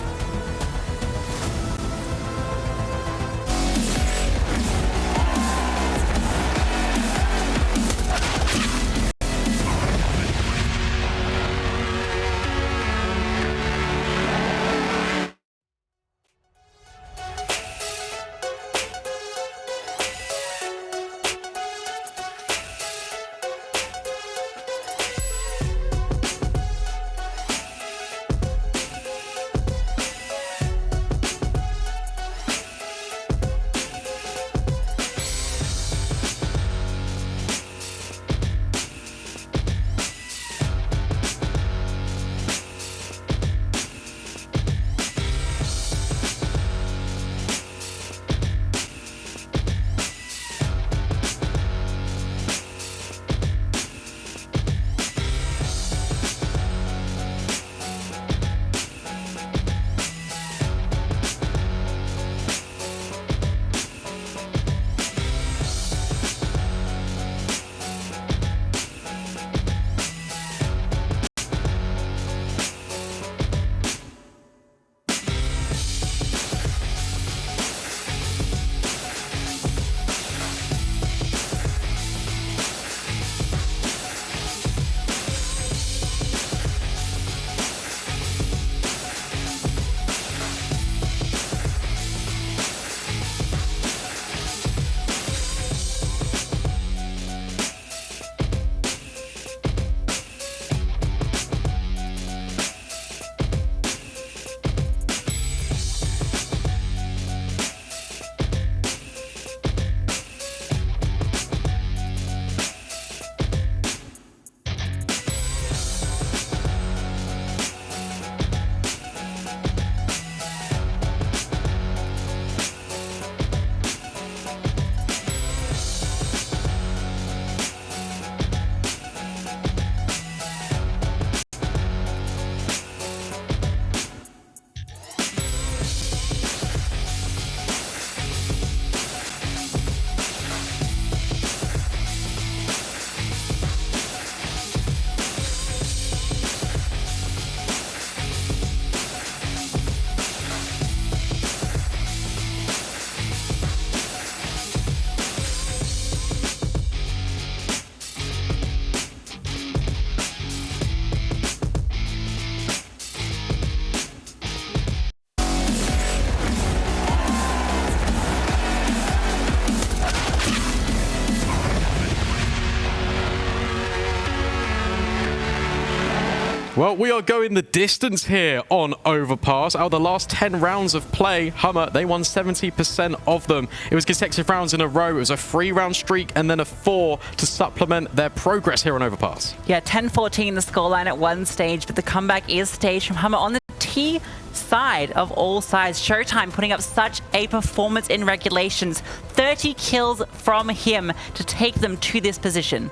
Speaker 2: Well, we are going the distance here on Overpass. Out of the last 10 rounds of play, HUMMER, they won 70% of them. It was consecutive rounds in a row. It was a 3-round streak and then a 4 to supplement their progress here on Overpass.
Speaker 1: Yeah, 10-14 the scoreline at one stage, but the comeback is staged from HUMMER on the T side of all sides. SHOOWTiME putting up such a performance in regulations. 30 kills from him to take them to this position.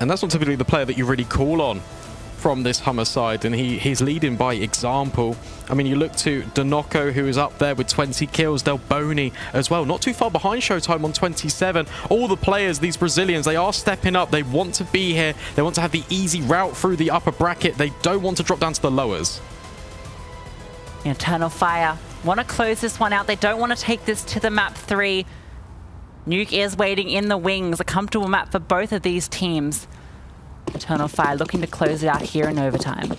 Speaker 2: And that's not typically the player that you really call on from this HUMMER side, and he's leading by example. I mean, you look to danoco, who is up there with 20 kills, delboNi as well, not too far behind SHOOWTiME on 27. All the players, these Brazilians, they are stepping up. They want to be here. They want to have the easy route through the upper bracket. They don't want to drop down to the lowers.
Speaker 1: Eternal Fire want to close this one out. They don't want to take this to the map 3. Nuke is waiting in the wings. A comfortable map for both of these teams. Eternal Fire looking to close it out here in overtime.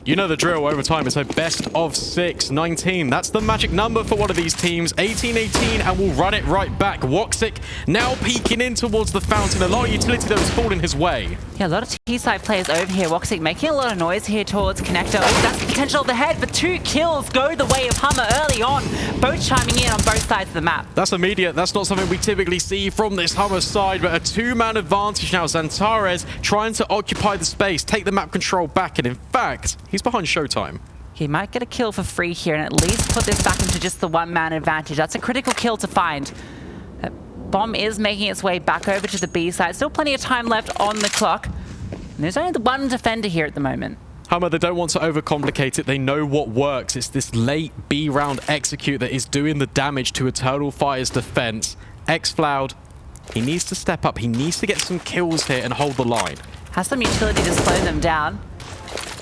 Speaker 2: You know the drill. Overtime is a best of 6, 19. That's the magic number for one of these teams. 18-18, and we'll run it right back. woxic now peeking in towards the fountain. A lot of utility that was falling his way.
Speaker 1: Yeah, a lot of T-side players over here. woxic making a lot of noise here towards Connector. Oh, that's the potential of the head, but 2 kills go the way of HUMMER early on. Both chiming in on both sides of the map.
Speaker 2: That's immediate. That's not something we typically see from this HUMMER side, but a 2-man advantage now. XANTARES trying to occupy the space, take the map control back, and in fact, he's behind SHOOWTiME.
Speaker 1: He might get a kill for free here and at least put this back into just the 1-man advantage. That's a critical kill to find. Bomb is making its way back over to the B side. Still plenty of time left on the clock. And there's only the one defender here at the moment.
Speaker 2: HUMMER, they don't want to overcomplicate it. They know what works. It's this late B round execute that is doing the damage to Eternal Fire's defense. xFloud, he needs to step up. He needs to get some kills here and hold the line.
Speaker 1: Has some utility to slow them down.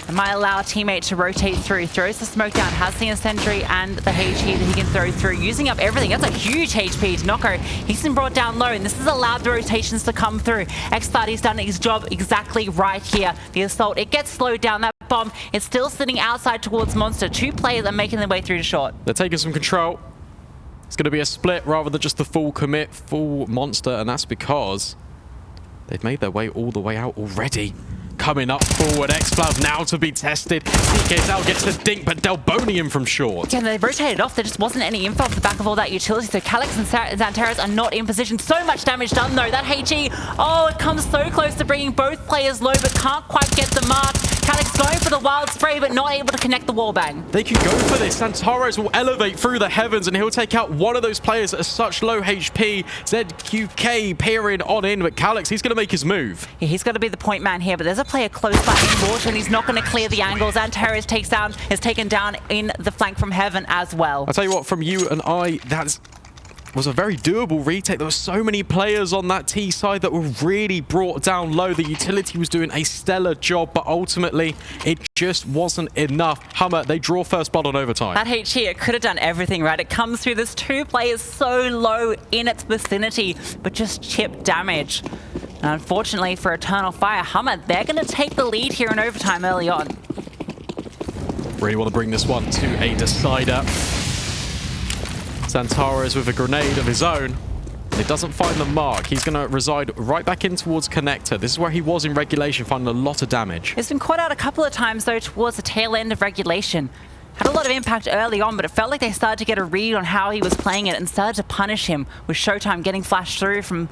Speaker 1: It might allow a teammate to rotate through. Throws the smoke down, has the incendiary and the HE that he can throw through, using up everything. That's a huge HP. danoco, he's been brought down low, and this has allowed the rotations to come through. xFloud, he's done his job exactly right here. The assault, it gets slowed down. That bomb is still sitting outside towards Monster. 2 players are making their way through to short.
Speaker 2: They're taking some control. It's going to be a split rather than just the full commit, full Monster, and that's because they've made their way all the way out already. Coming up forward, xFloud now to be tested. ckzao gets the dink, but delboNi him from short.
Speaker 1: Yeah, they rotated off. There just wasn't any info off the back of all that utility, so kkzao and XANTARES are not in position. So much damage done, though. That HE, oh, it comes so close to bringing both players low, but can't quite get the mark. kkzao going for the wild spray, but not able to connect the wallbang.
Speaker 2: They can go for this. XANTARES will elevate through the heavens, and he'll take out one of those players at such low HP. ZQK peering on in, but ckzao, he's going to make his move.
Speaker 1: Yeah, he's got to be the point man here, but there's a player close by in water, and he's not going to clear the angles. XANTARES is taken down in the flank from heaven as well.
Speaker 2: I'll tell you what, from you and I, that was a very doable retake. There were so many players on that T side that were really brought down low. The utility was doing a stellar job, but ultimately it just wasn't enough. HUMMER, they draw first blood on overtime.
Speaker 1: That HE, it could have done everything right. It comes through. There's 2 players so low in its vicinity, but just chip damage. And unfortunately for Eternal Fire, HUMMER, they're going to take the lead here in overtime early on.
Speaker 2: Really want to bring this one to a decider. XANTARES with a grenade of his own. It doesn't find the mark. He's going to reside right back in towards Connector. This is where he was in regulation, finding a lot of damage.
Speaker 1: He's been caught out a couple of times, though, towards the tail end of regulation. Had a lot of impact early on, but it felt like they started to get a read on how he was playing it and started to punish him with SHOOWTiME getting flashed through from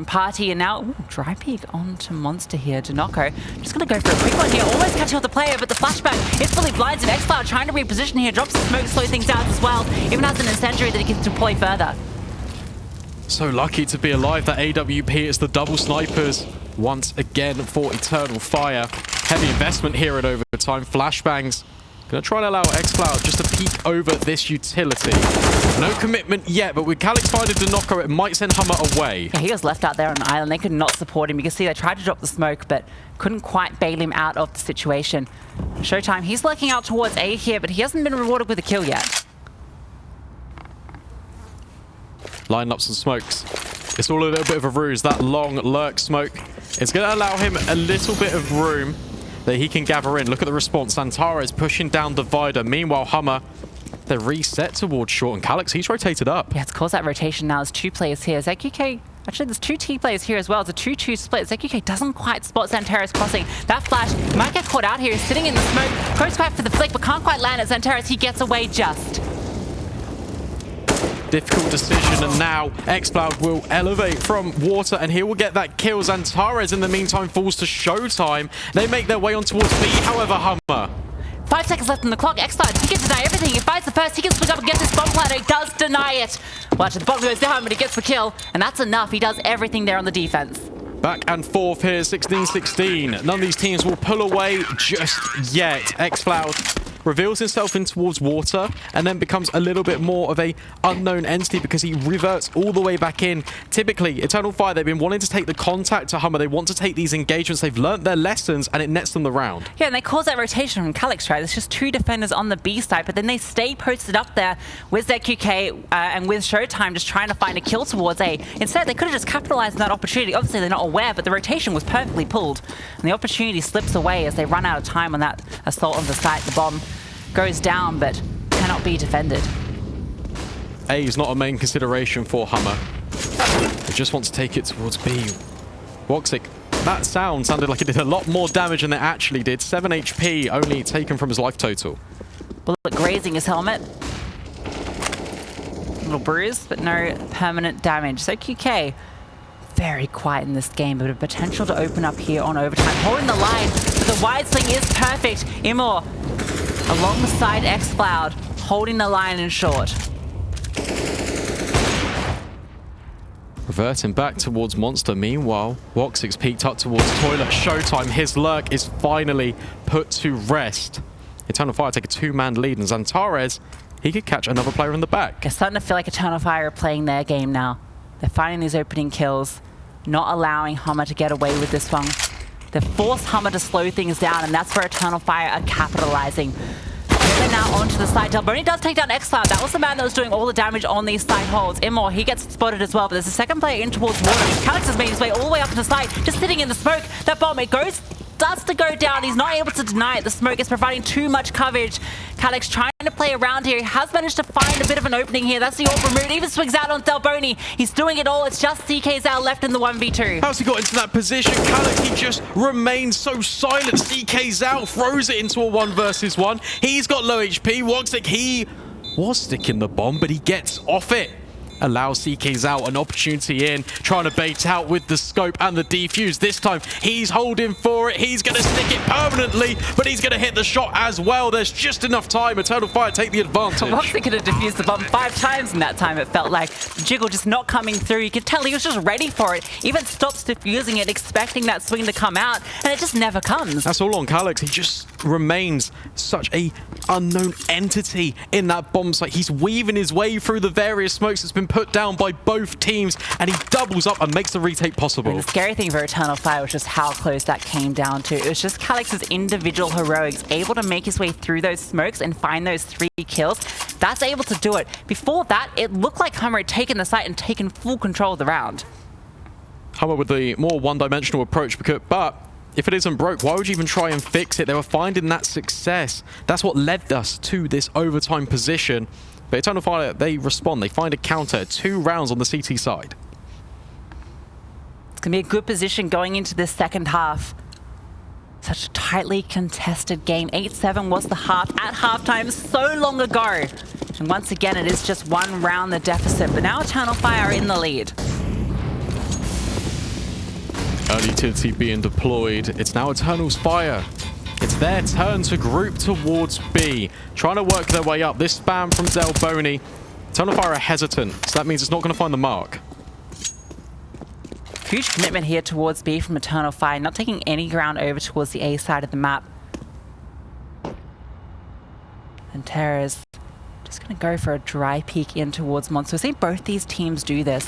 Speaker 1: Party, and now dry peek onto Monster here. danoco just going to go for a quick one here, almost catching up the player, but the flashback is fully blinds, and xFloud trying to reposition here, drops the smoke to slow things down as well, even has an incendiary that he can deploy further.
Speaker 2: So lucky to be alive. That AWP is the double snipers once again for Eternal Fire. Heavy investment here at overtime. Flashbangs. Gonna try and allow xFloud just to peek over this utility. No commitment yet, but with ckzao finding danoco, it might send HUMMER away.
Speaker 1: Yeah, he was left out there on an island. They could not support him. You can see they tried to drop the smoke, but couldn't quite bail him out of the situation. SHOOWTiME, he's lurking out towards A here, but he hasn't been rewarded with a kill yet.
Speaker 2: Line up some smokes. It's all a little bit of a ruse. That long lurk smoke is going to allow him a little bit of room that he can gather in. Look at the response. XANTARES pushing down divider. Meanwhile, HUMMER, they're reset towards short, and ckzao, he's rotated up.
Speaker 1: Yeah, it's caused that rotation now. There's 2 players here. ZQK Actually, there's 2 T players here as well. It's a 2-2 split. ckzao doesn't quite spot XANTARES crossing. That flash might get caught out here. He's sitting in the smoke. Goes back for the flick, but can't quite land at XANTARES. He gets away just.
Speaker 2: Difficult decision, and now xCloud will elevate from water, and he will get that kill. XANTARES, in the meantime, falls to SHOOWTiME. They make their way on towards B, however, HUMMER.
Speaker 1: 5 seconds left on the clock. xCloud, he can deny everything. He finds the first. He can swing up and get this bomb platter. He does deny it. Watch, the bomb goes down, but he gets the kill. And that's enough. He does everything there on the defense.
Speaker 2: Back and forth here, 16-16. None of these teams will pull away just yet. xCloud reveals himself in towards water and then becomes a little bit more of a unknown entity because he reverts all the way back in. Typically, Eternal Fire, they've been wanting to take the contact to HUMMER. They want to take these engagements. They've learnt their lessons, and it nets them the round.
Speaker 1: Yeah, and they cause that rotation from calyx, right? There's just 2 defenders on the B side, but then they stay posted up there with ckzao and with SHOOWTiME just trying to find a kill towards A. Instead, they could have just capitalized on that opportunity. Obviously, they're not aware, but the rotation was perfectly pulled, and the opportunity slips away as they run out of time on that assault on the site. The bomb goes down, but cannot be defended.
Speaker 2: A is not a main consideration for HUMMER. They just want to take it towards B. woxic, that sound sounded like it did a lot more damage than it actually did. 7 HP only taken from his life total.
Speaker 1: Bullet grazing his helmet. Little bruise, but no permanent damage. ckzao, very quiet in this game, but a potential to open up here on overtime. Holding the line, but the wide swing is perfect. imoRR alongside xCloud, holding the line in short.
Speaker 2: Reverting back towards Monster. Meanwhile, woxic's peeked up towards Toilet. SHOOWTiME, his lurk is finally put to rest. Eternal Fire take a 2-man lead, and XANTARES, he could catch another player in the back.
Speaker 1: It's starting to feel like Eternal Fire are playing their game now. They're finding these opening kills, not allowing HUMMER to get away with this one. They've forced HUMMER to slow things down, and that's where Eternal Fire are capitalizing. They're now onto the side. delboNi does take down xCloud. That was the man that was doing all the damage on these side holds. imoRR, he gets spotted as well, but there's a second player in towards water. calyx has made his way all the way up to the side, just sitting in the smoke. That bomb, it starts to go down. He's not able to deny it. The smoke is providing too much coverage. calyx trying to play around here. He has managed to find a bit of an opening here. That's the AWP removed. Even swings out on delboNi. He's doing it all. It's just ckzao left in the 1v2.
Speaker 2: How's he got into that position? calyx, he just remains so silent. ckzao throws it into a 1 versus 1. He's got low HP. woxic, he was sticking the bomb, but he gets off it. Allows ckzao an opportunity in, trying to bait out with the scope and the defuse. This time, he's holding for it. He's going to stick it permanently, but he's going to hit the shot as well. There's just enough time. Eternal Fire take the advantage.
Speaker 1: woxic could have defused the bomb 5 times in that time, it felt like. Jiggle just not coming through. You could tell he was just ready for it. Even stops defusing it, expecting that swing to come out, and it just never comes.
Speaker 2: That's all on calyx. He just remains such a unknown entity in that bomb site. He's weaving his way through the various smokes that's been put down by both teams, and he doubles up and makes the retake possible.
Speaker 1: The scary thing for Eternal Fire was just how close that came down to. It was just calyx's individual heroics able to make his way through those smokes and find those 3 kills. That's able to do it. Before that, it looked like HUMMER had taken the site and taken full control of the round.
Speaker 2: HUMMER with the more one-dimensional approach, but if it isn't broke, why would you even try and fix it? They were finding that success. That's what led us to this overtime position. But Eternal Fire, they respond. They find a counter. 2 rounds on the CT side.
Speaker 1: It's going to be a good position going into this second half. Such a tightly contested game. 8-7 was the half at halftime so long ago. And once again, it is just 1 round the deficit. But now Eternal Fire are in the lead.
Speaker 2: Early utility being deployed. It's now Eternal's Fire. It's their turn to group towards B, trying to work their way up. This spam from delboNi. Eternal Fire are hesitant, so that means it's not going to find the mark.
Speaker 1: Huge commitment here towards B from Eternal Fire, not taking any ground over towards the A side of the map. And XANTARES just going to go for a dry peek in towards Monster. We've seen both these teams do this.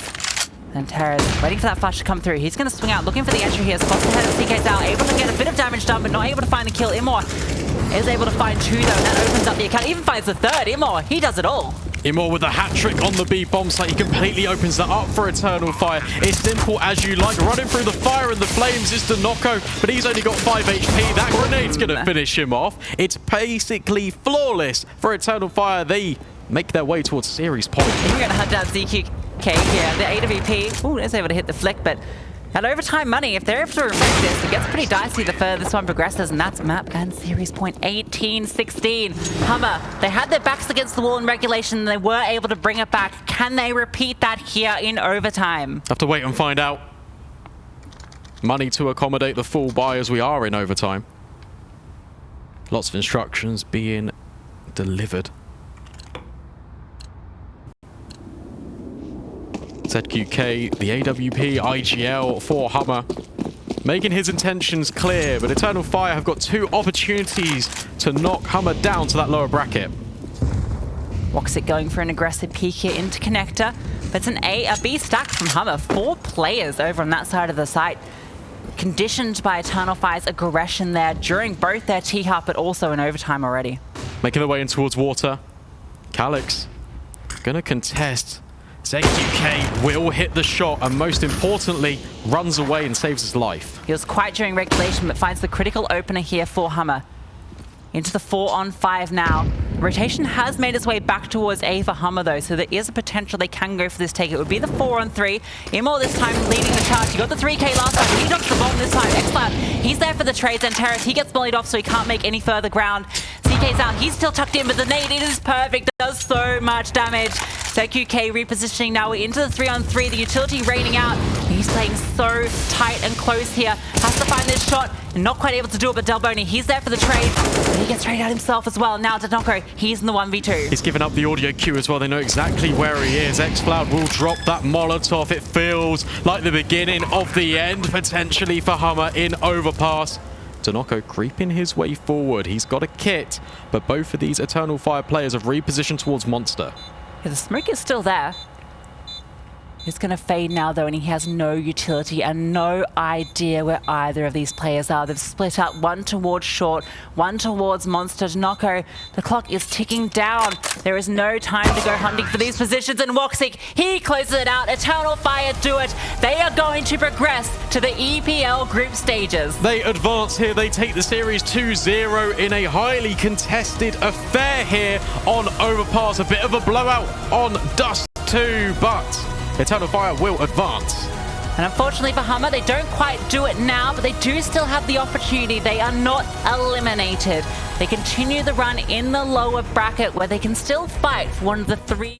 Speaker 1: And XANTARES waiting for that flash to come through. He's going to swing out, looking for the entry here. Spots ahead of ckzao, able to get a bit of damage done, but not able to find the kill. imoRR is able to find 2 though, and that opens up the account. Even finds the 3rd. imoRR, he does it all.
Speaker 2: imoRR with a hat trick on the B bomb site. He completely opens that up for Eternal Fire. It's simple as you like. Running through the fire and the flames is danoco, but he's only got 5 HP. That grenade's going to finish him off. It's basically flawless for Eternal Fire. They make their way towards series point.
Speaker 1: We're going to hunt down Okay, yeah, the AWP, ooh, is able to hit the flick, but at overtime money, if they're able to remove this, it gets pretty dicey the further this one progresses, and that's map and series point 18-16. HUMMER, they had their backs against the wall in regulation, and they were able to bring it back. Can they repeat that here in overtime?
Speaker 2: Have to wait and find out. Money to accommodate the full buy as we are in overtime. Lots of instructions being delivered. ZQK, the AWP, IGL for HUMMER, making his intentions clear, but Eternal Fire have got 2 opportunities to knock HUMMER down to that lower bracket.
Speaker 1: woxic going for an aggressive peek here into connector, but it's an A, B stack from HUMMER. 4 players over on that side of the site, conditioned by Eternal Fire's aggression there during both their T-Hop, but also in overtime already.
Speaker 2: Making their way in towards water. Calyx gonna contest. ZQK will hit the shot and most importantly runs away and saves his life.
Speaker 1: He was quiet during regulation but finds the critical opener here for HUMMER. Into the 4-on-5 now. Rotation has made its way back towards A for HUMMER though, so there is a potential they can go for this take. It would be the 4-on-3. imoRR this time leading the charge. He got the 3K last time. He dodged the bomb this time. XANTARES, he's there for the trades. XANTARES, he gets bullied off so he can't make any further ground. ckzao, he's still tucked in, but the nade, it is perfect. Does so much damage. ZQK repositioning now. We're into the 3-on-3. The utility raining out. He's playing so tight and close here. Has to find this shot. And not quite able to do it, but delboNi, he's there for the trade. But he gets traded out himself as well. Now danoco, he's in the 1v2.
Speaker 2: He's given up the audio cue as well. They know exactly where he is. xCloud will drop that Molotov. It feels like the beginning of the end, potentially, for HUMMER in Overpass. danoco creeping his way forward. He's got a kit, but both of these Eternal Fire players have repositioned towards Monster.
Speaker 1: Yeah, the smoke is still there. It's going to fade now, though, and he has no utility and no idea where either of these players are. They've split up, one towards short, one towards Monster. danoco, the clock is ticking down. There is no time to go hunting for these positions, and woxic, he closes it out. Eternal Fire do it. They are going to progress to the EPL group stages.
Speaker 2: They advance here. They take the series 2-0 in a highly contested affair here on Overpass. A bit of a blowout on Dust 2, but Eternal Fire will advance.
Speaker 1: And unfortunately for HUMMER, they don't quite do it now, but they do still have the opportunity. They are not eliminated. They continue the run in the lower bracket where they can still fight for one of the 3